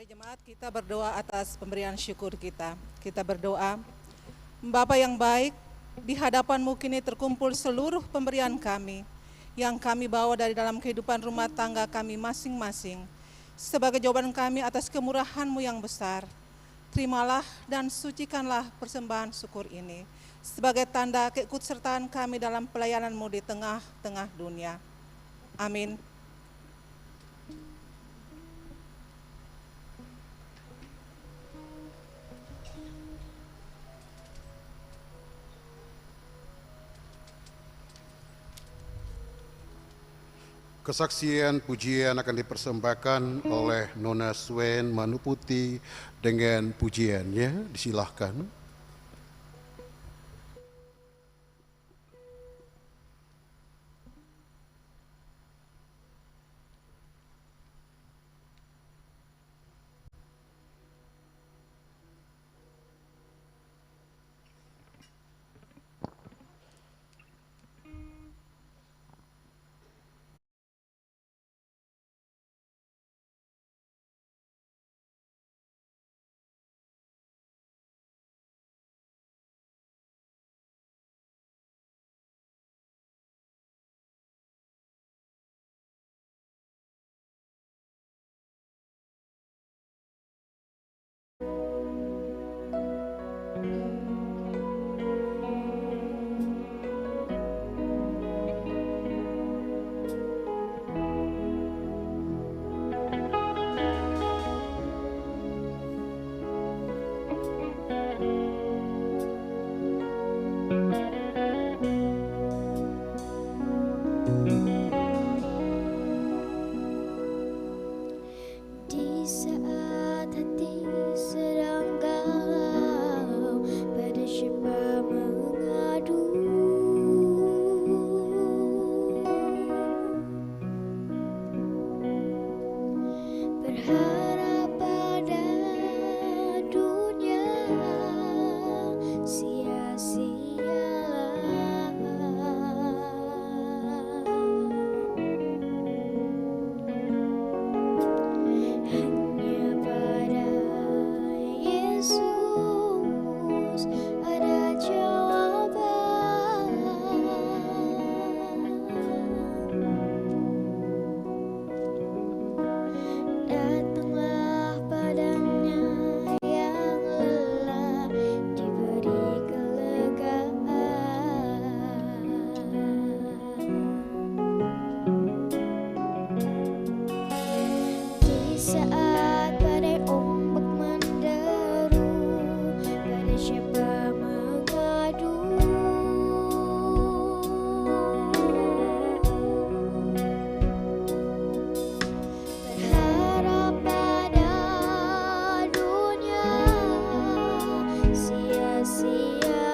[SPEAKER 6] Mari jemaat kita berdoa atas pemberian syukur kita. Kita berdoa, Bapa yang baik, di hadapan-Mu kini terkumpul seluruh pemberian kami yang kami bawa dari dalam kehidupan rumah tangga kami masing-masing. Sebagai jawaban kami atas kemurahan-Mu yang besar, terimalah dan sucikanlah persembahan syukur ini sebagai tanda keikutsertaan kami dalam pelayanan-Mu di tengah-tengah dunia. Amin.
[SPEAKER 3] Kesaksian pujian akan dipersembahkan oleh Nona Swen Manuputi dengan pujiannya. Disilahkan.
[SPEAKER 7] Di saat hati sedang galau, pada siapa mengadu? Berharap pada dunia hanya pada Yesus ada jawaban. Datanglah padanya yang lelah, diberi kelegaan. Di saat badai ombak menderu, pada siapa mengadu? Berharap pada dunia sia-sia.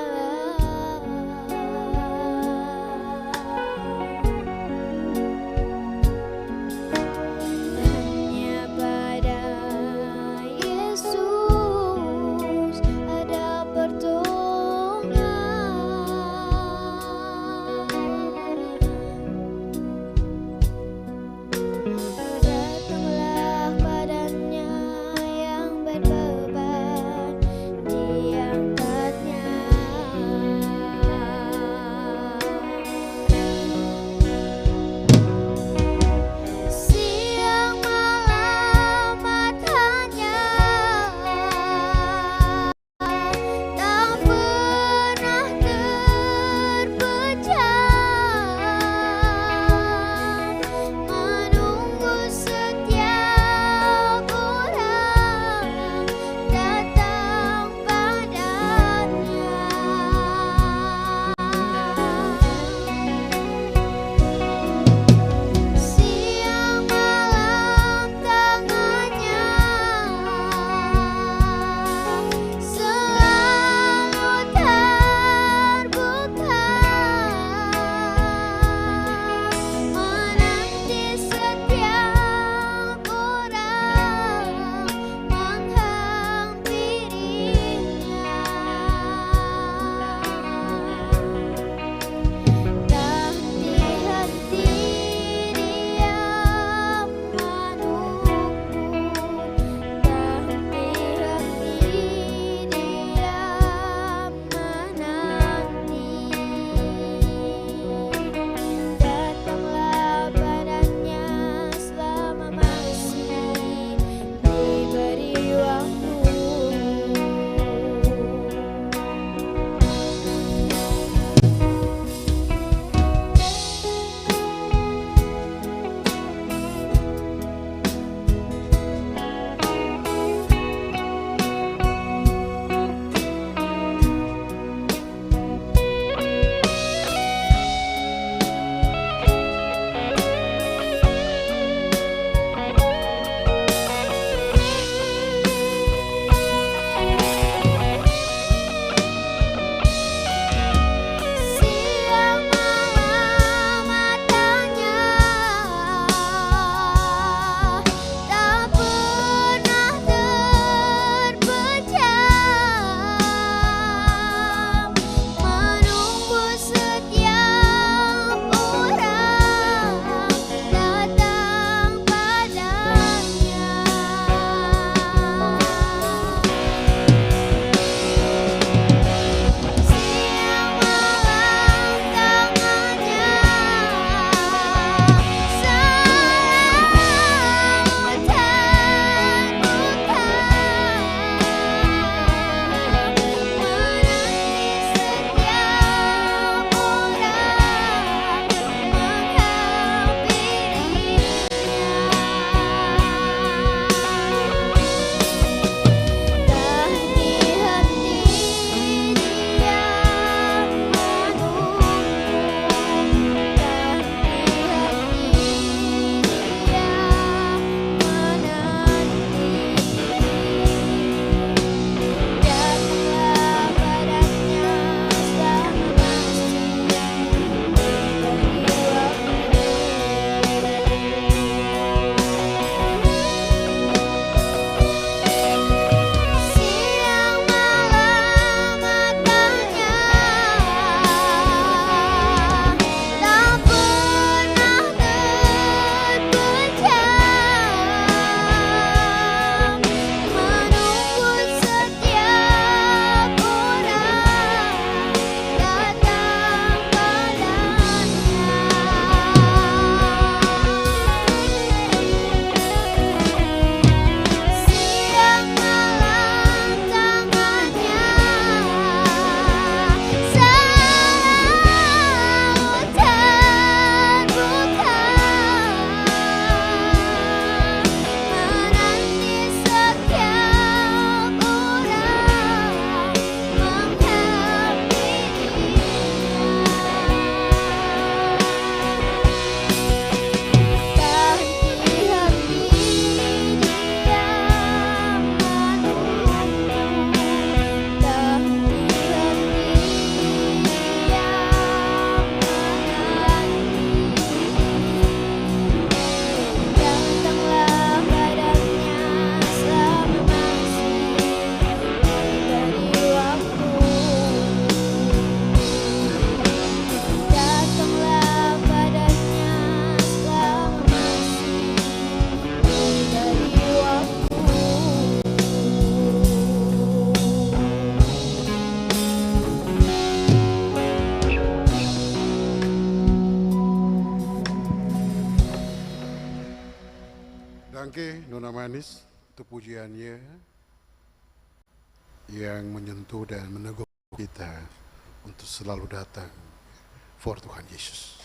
[SPEAKER 7] Hanya pada
[SPEAKER 3] Nona Manis untuk pujiannya yang menyentuh dan meneguh kita untuk selalu datang for Tuhan Yesus.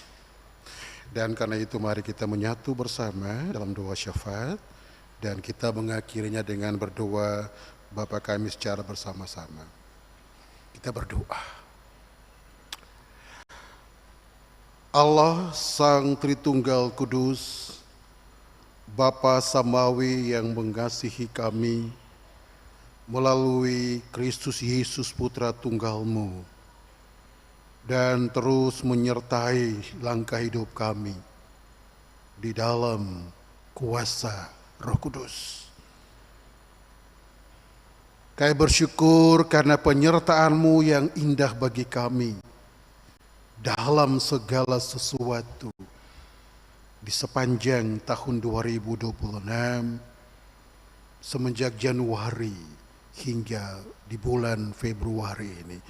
[SPEAKER 3] Dan karena itu mari kita menyatu bersama dalam doa syafaat dan kita mengakhirinya dengan berdoa Bapa kami secara bersama-sama. Kita berdoa. Allah Sang Tritunggal Kudus, Bapa Samawi yang mengasihi kami melalui Kristus Yesus Putra Tunggal-Mu dan terus menyertai langkah hidup kami di dalam kuasa Roh Kudus. Kami bersyukur karena penyertaan-Mu yang indah bagi kami dalam segala sesuatu di sepanjang tahun 2026 semenjak Januari hingga di bulan Februari ini.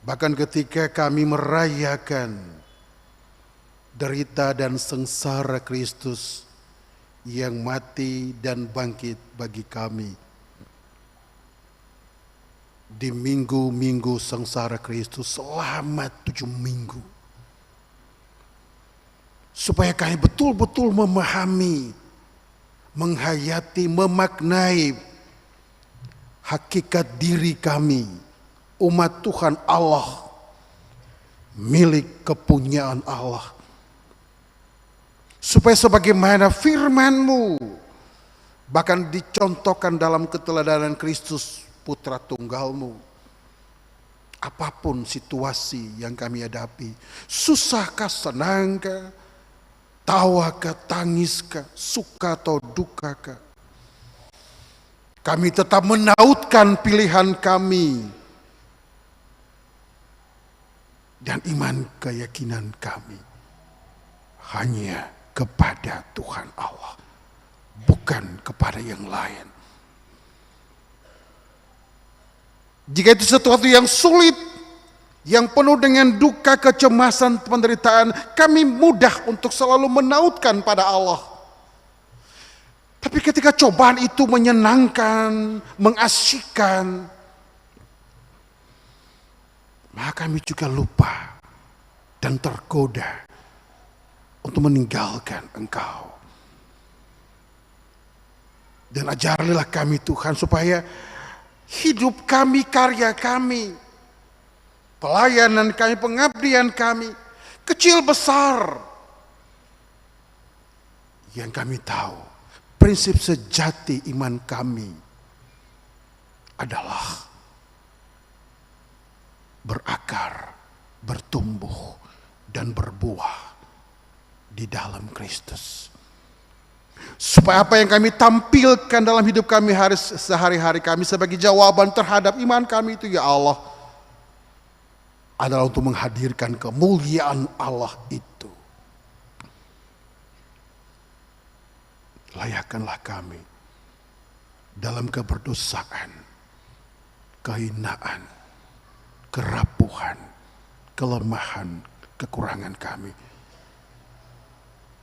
[SPEAKER 3] Bahkan ketika kami merayakan derita dan sengsara Kristus yang mati dan bangkit bagi kami di minggu-minggu sengsara Kristus selama 7 minggu. Supaya kami betul-betul memahami, menghayati, memaknai hakikat diri kami, umat Tuhan Allah, milik kepunyaan Allah. Supaya sebagaimana firman-Mu bahkan dicontohkan dalam keteladanan Kristus Putra Tunggal-Mu, apapun situasi yang kami hadapi, susahkah, senangkah, tawakah, tangiskah, suka atau dukakah, kami tetap menautkan pilihan kami dan iman keyakinan kami hanya kepada Tuhan Allah, bukan kepada yang lain. Jika itu sesuatu yang sulit, yang penuh dengan duka, kecemasan, penderitaan, kami mudah untuk selalu menautkan pada Allah. Tapi ketika cobaan itu menyenangkan, mengasyikkan, maka kami juga lupa dan tergoda untuk meninggalkan Engkau. Dan ajarilah kami Tuhan supaya hidup kami, karya kami, pelayanan kami, pengabdian kami, kecil besar, yang kami tahu prinsip sejati iman kami adalah berakar, bertumbuh, dan berbuah di dalam Kristus. Supaya apa yang kami tampilkan dalam hidup kami sehari-hari kami sebagai jawaban terhadap iman kami itu, ya Allah, adalah untuk menghadirkan kemuliaan Allah itu. Layakkanlah kami dalam keberdosaan, kehinaan, kerapuhan, kelemahan, kekurangan kami,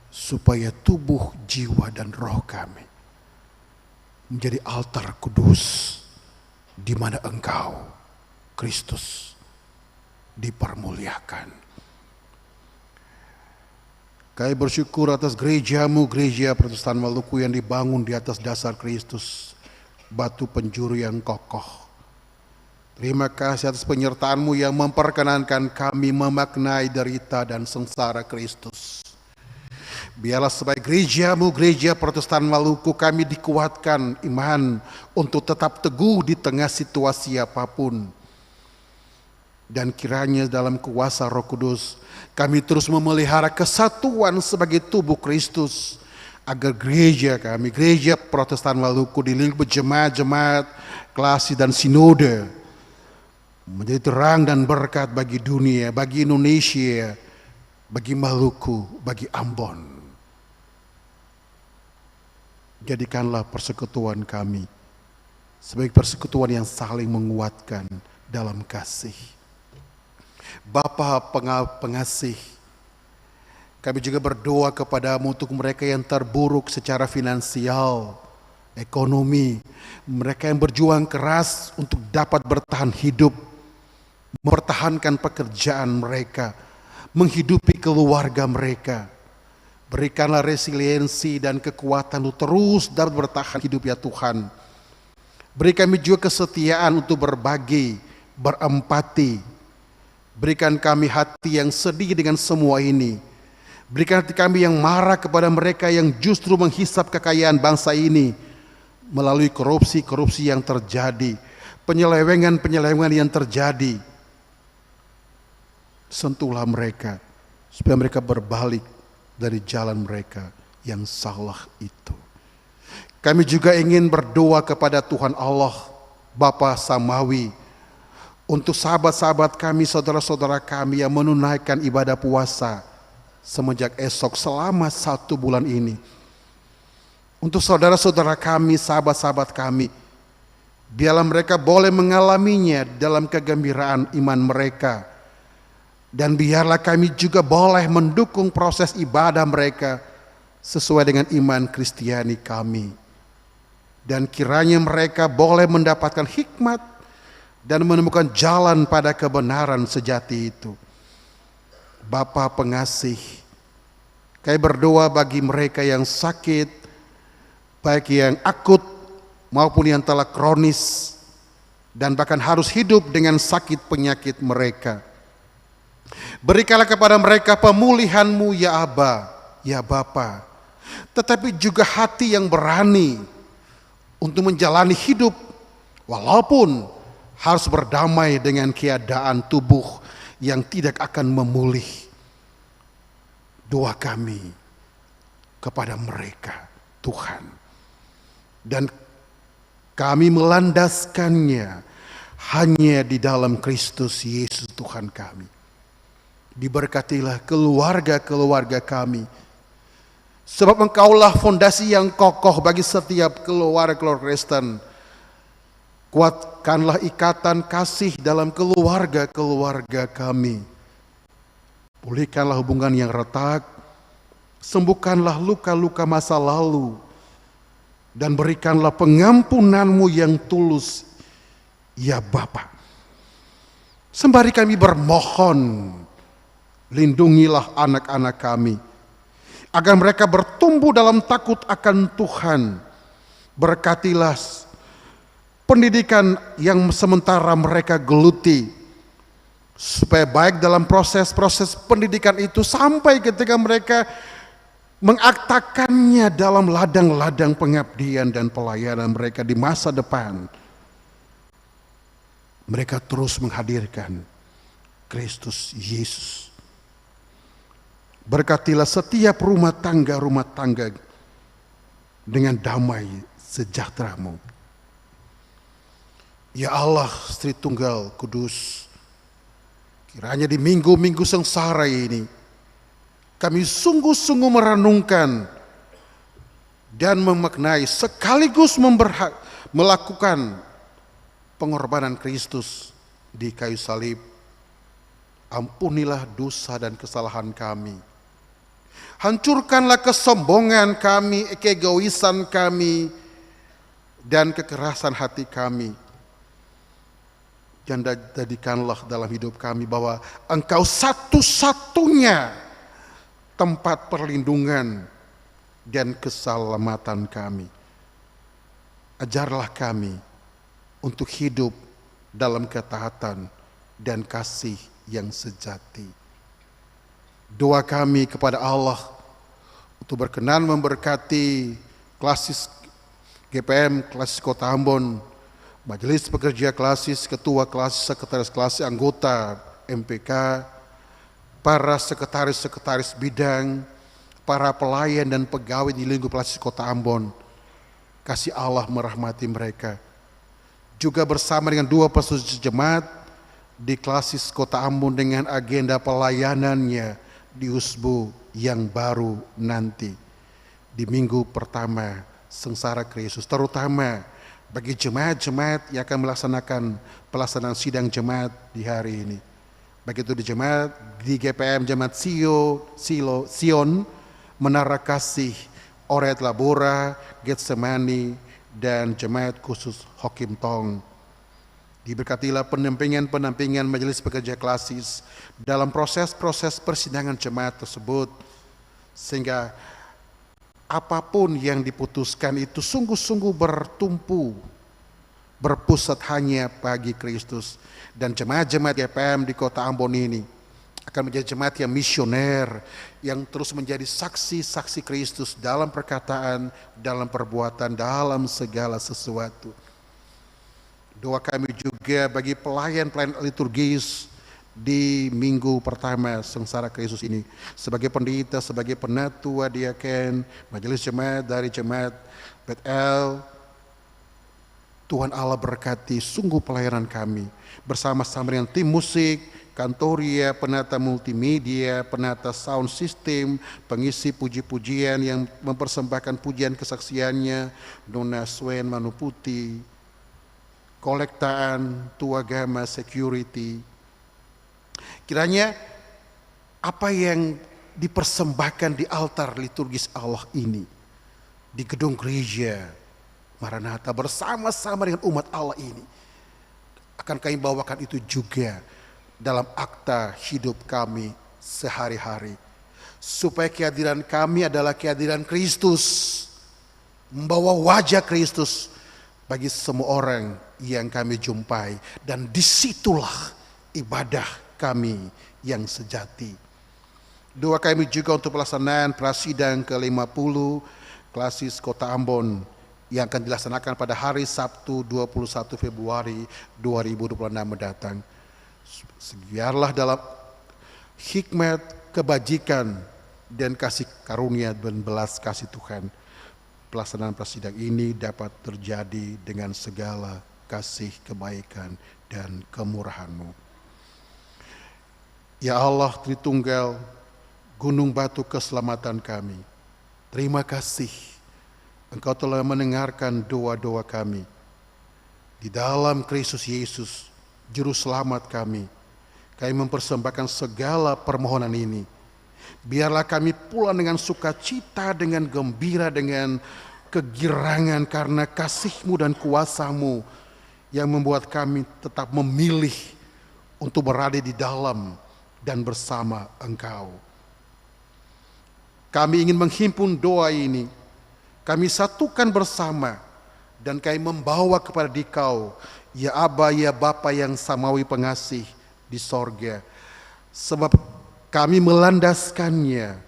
[SPEAKER 3] supaya tubuh, jiwa, dan roh kami menjadi altar kudus di mana Engkau, Kristus, dipermuliakan. Kami bersyukur atas gereja-Mu, Gereja Protestan Maluku yang dibangun di atas dasar Kristus, batu penjuru yang kokoh. Terima kasih atas penyertaan-Mu yang memperkenankan kami memaknai derita dan sengsara Kristus. Biarlah sebagai gereja-Mu, Gereja Protestan Maluku, kami dikuatkan iman untuk tetap teguh di tengah situasi apapun. Dan kiranya dalam kuasa Roh Kudus, kami terus memelihara kesatuan sebagai tubuh Kristus, agar gereja kami, Gereja Protestan Maluku, dilingkupi jemaat-jemaat, klasi dan sinode, menjadi terang dan berkat bagi dunia, bagi Indonesia, bagi Maluku, bagi Ambon. Jadikanlah persekutuan kami sebagai persekutuan yang saling menguatkan dalam kasih. Bapa pengasih, Kami juga berdoa kepadamu untuk mereka yang terburuk secara finansial, ekonomi, mereka yang berjuang keras untuk dapat bertahan hidup, mempertahankan pekerjaan mereka, menghidupi keluarga mereka. Berikanlah resiliensi dan kekuatan untuk terus dapat bertahan hidup ya Tuhan. Beri kami juga kesetiaan untuk berbagi, berempati. Berikan kami hati yang sedih dengan semua ini. Berikan hati kami yang marah kepada mereka yang justru menghisap kekayaan bangsa ini melalui korupsi-korupsi yang terjadi, penyelewengan-penyelewengan yang terjadi. Sentuhlah mereka supaya mereka berbalik dari jalan mereka yang salah itu. Kami juga ingin berdoa kepada Tuhan Allah, Bapa Samawi, untuk sahabat-sahabat kami, saudara-saudara kami yang menunaikan ibadah puasa semenjak esok selama 1 bulan ini. Untuk saudara-saudara kami, sahabat-sahabat kami, biarlah mereka boleh mengalaminya dalam kegembiraan iman mereka. Dan biarlah kami juga boleh mendukung proses ibadah mereka sesuai dengan iman Kristiani kami. Dan kiranya mereka boleh mendapatkan hikmat dan menemukan jalan pada kebenaran sejati itu. Bapa pengasih, kami berdoa bagi mereka yang sakit, baik yang akut maupun yang telah kronis, dan bahkan harus hidup dengan sakit penyakit mereka. Berikanlah kepada mereka pemulihan-Mu ya Aba, ya Bapa, tetapi juga hati yang berani untuk menjalani hidup walaupun harus berdamai dengan keadaan tubuh yang tidak akan memulih. Doa kami kepada mereka Tuhan, dan kami melandaskannya hanya di dalam Kristus Yesus Tuhan kami. Diberkatilah keluarga-keluarga kami, sebab Engkaulah fondasi yang kokoh bagi setiap keluarga Kristen. Kuatkanlah ikatan kasih dalam keluarga-keluarga kami. Pulihkanlah hubungan yang retak, sembuhkanlah luka-luka masa lalu, dan berikanlah pengampunan-Mu yang tulus, ya Bapa. Sembari kami bermohon, lindungilah anak-anak kami, agar mereka bertumbuh dalam takut akan Tuhan. Berkatilah pendidikan yang sementara mereka geluti, supaya baik dalam proses-proses pendidikan itu sampai ketika mereka mengaktakannya dalam ladang-ladang pengabdian dan pelayanan mereka di masa depan. Mereka terus menghadirkan Kristus Yesus. Berkatilah setiap rumah tangga dengan damai sejahtera-Mu. Ya Allah, Sri Tunggal Kudus, kiranya di minggu-minggu sengsara ini kami sungguh-sungguh merenungkan dan memaknai sekaligus melakukan pengorbanan Kristus di kayu salib. Ampunilah dosa dan kesalahan kami. Hancurkanlah kesombongan kami, keegoisan kami, dan kekerasan hati kami. Dan jadikanlah dalam hidup kami bahwa Engkau satu-satunya tempat perlindungan dan keselamatan kami. Ajarlah kami untuk hidup dalam ketaatan dan kasih yang sejati. Doa kami kepada Allah untuk berkenan memberkati klasis GPM, klasis Kota Ambon, Majelis Pekerja Klasis, Ketua Klasis, Sekretaris Klasis, anggota MPK, para sekretaris-sekretaris bidang, para pelayan dan pegawai di lingkup klasis Kota Ambon. Kasih Allah merahmati mereka. Juga bersama dengan 2 pesuci jemaat di klasis Kota Ambon dengan agenda pelayanannya di Usbu yang baru nanti di minggu pertama sengsara Kristus, terutama bagi jemaat-jemaat yang akan melaksanakan pelaksanaan sidang jemaat di hari ini. Baik itu di jemaat, di GPM Jemaat Sion, Menara Kasih, Oret Labora, Getsemani, dan Jemaat Khusus Hokim Tong. Diberkatilah pendampingan majelis pekerja klasis dalam proses-proses persidangan jemaat tersebut, sehingga apapun yang diputuskan itu sungguh-sungguh bertumpu, berpusat hanya bagi Kristus. Dan jemaat-jemaat GPM di kota Ambon ini akan menjadi jemaat yang misioner, yang terus menjadi saksi-saksi Kristus dalam perkataan, dalam perbuatan, dalam segala sesuatu. Doa kami juga bagi pelayan-pelayan liturgis di minggu pertama sengsara Kristus ini, sebagai pendeta, sebagai penatua, diaken, majelis jemaat dari jemaat Betel. Tuhan Allah berkati sungguh pelayanan kami bersama-sama dengan tim musik, kantoria, penata multimedia, penata sound system, pengisi puji-pujian yang mempersembahkan pujian kesaksiannya, Nona Swen Manuputi, kolektaan, tuagama, security. Kiranya apa yang dipersembahkan di altar liturgis Allah ini, di gedung gereja Maranatha bersama-sama dengan umat Allah ini, akan kami bawakan itu juga dalam akta hidup kami sehari-hari, supaya kehadiran kami adalah kehadiran Kristus, membawa wajah Kristus bagi semua orang yang kami jumpai, dan disitulah ibadah kami yang sejati. Doa kami juga untuk pelaksanaan prasidang ke-50 klasis Kota Ambon yang akan dilaksanakan pada hari Sabtu 21 Februari 2026 mendatang. Biarlah dalam hikmat, kebajikan, dan kasih karunia dan belas kasih Tuhan, pelaksanaan prasidang ini dapat terjadi dengan segala kasih, kebaikan, dan kemurahan-Mu. Ya Allah Tritunggal, gunung batu keselamatan kami, terima kasih Engkau telah mendengarkan doa-doa kami. Di dalam Kristus Yesus, Juru Selamat kami, kami mempersembahkan segala permohonan ini. Biarlah kami pulang dengan sukacita, dengan gembira, dengan kegirangan karena kasih-Mu dan kuasa-Mu yang membuat kami tetap memilih untuk berada di dalam dan bersama Engkau. Kami ingin menghimpun doa ini, kami satukan bersama, dan kami membawa kepada Dikau, ya Aba, ya Bapa yang samawi pengasih di sorga. Sebab kami melandaskannya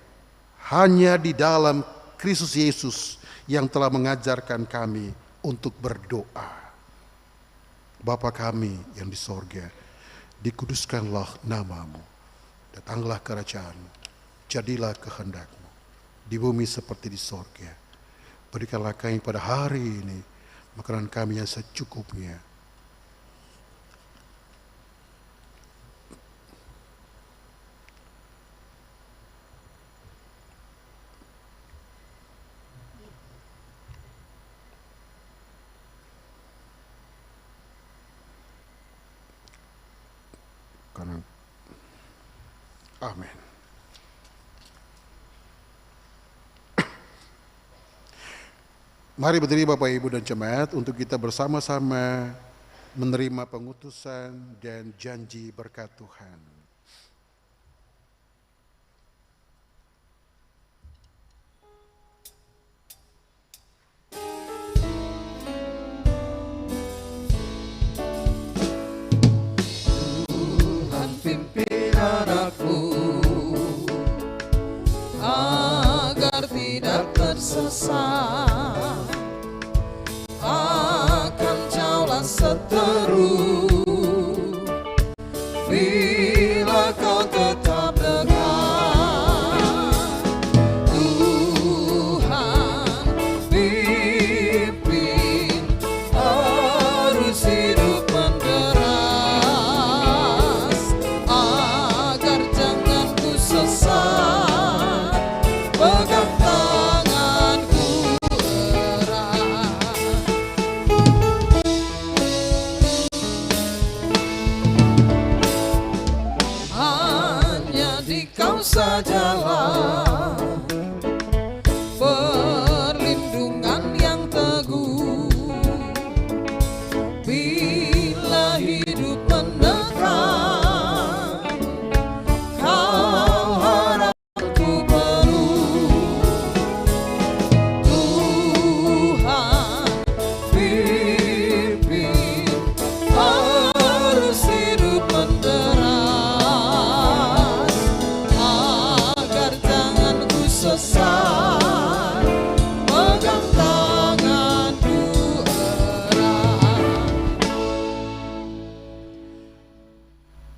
[SPEAKER 3] hanya di dalam Kristus Yesus yang telah mengajarkan kami untuk berdoa. Bapa kami yang di sorga, dikuduskanlah nama-Mu, datanglah kerajaan-Mu, jadilah kehendak-Mu di bumi seperti di sorga. Berikanlah kami pada hari ini makanan kami yang secukupnya. Amin. Mari berdiri Bapak Ibu dan jemaat untuk kita bersama-sama menerima pengutusan dan janji berkat Tuhan.
[SPEAKER 1] Tuhan pimpin anakmu agar tidak tersesat. Akan jauhlah seteru. jalan perlindungan yang teguh. Bila hidup menekan, kau harapku penuh. Tuhan pimpin arus hidup menderas, agar jangan ku sesat, pegang tanganku erat.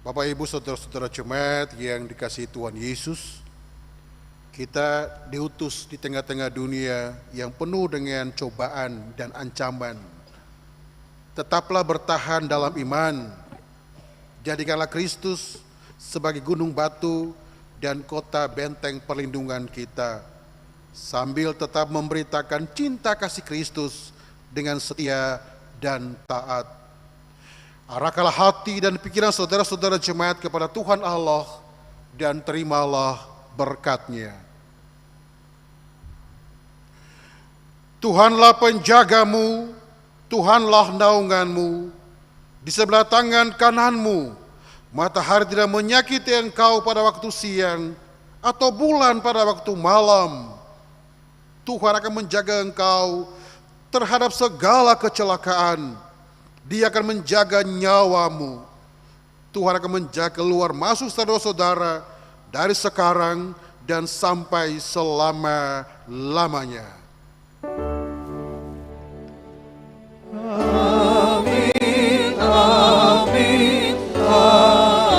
[SPEAKER 3] Bapak Ibu saudara-saudara jemaat yang dikasihi Tuhan Yesus, kita diutus di tengah-tengah dunia yang penuh dengan cobaan dan ancaman. Tetaplah bertahan dalam iman. Jadikanlah Kristus sebagai gunung batu dan kota benteng perlindungan kita, sambil tetap memberitakan cinta kasih Kristus dengan setia dan taat. Arahkanlah hati dan pikiran saudara-saudara jemaat kepada Tuhan Allah dan terimalah berkat-Nya. Tuhanlah penjagamu, Tuhanlah naunganmu. Di sebelah tangan kananmu, matahari tidak menyakiti engkau pada waktu siang, atau bulan pada waktu malam. Tuhan akan menjaga engkau terhadap segala kecelakaan. Dia akan menjaga nyawamu. Tuhan akan menjaga keluar masuk saudara-saudara dari sekarang dan sampai selama-lamanya.
[SPEAKER 1] Amin, amin, amin.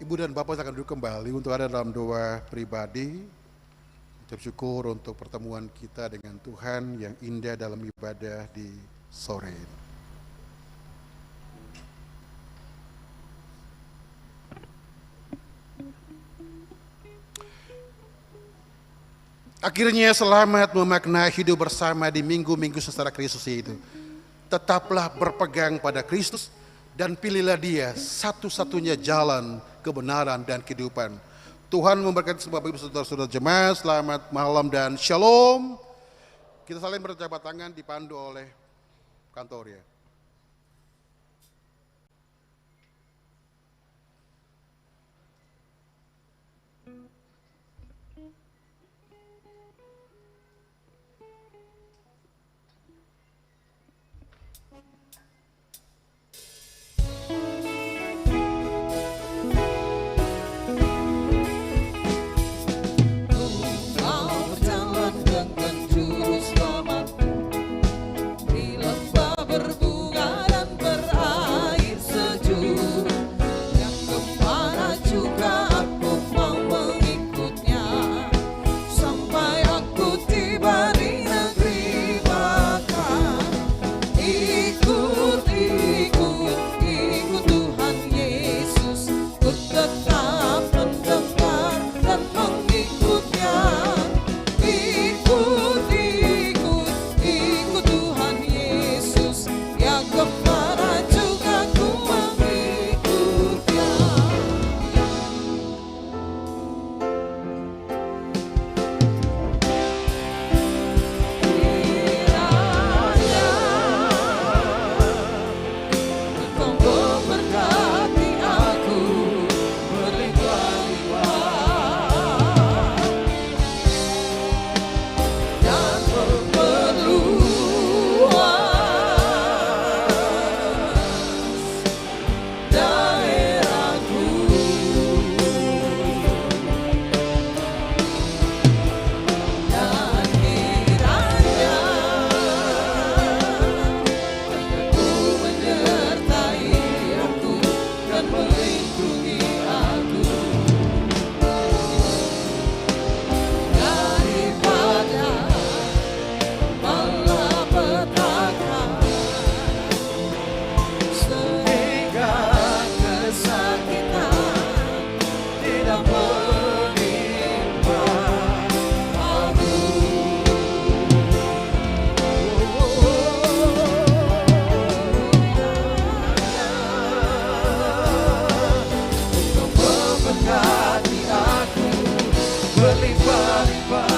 [SPEAKER 3] Ibu dan Bapak akan duduk kembali untuk ada dalam doa pribadi. Ucap syukur untuk pertemuan kita dengan Tuhan yang indah dalam ibadah di sore ini. Akhirnya selamat memaknai hidup bersama di minggu-minggu sengsara Kristus itu. Tetaplah berpegang pada Kristus dan pilihlah Dia satu-satunya jalan kebenaran dan kehidupan. Tuhan memberkati semua ibu saudara-saudara jemaat. Selamat malam dan shalom. Kita saling berjabat tangan dipandu oleh kantor ya.
[SPEAKER 1] Ikut berlimpah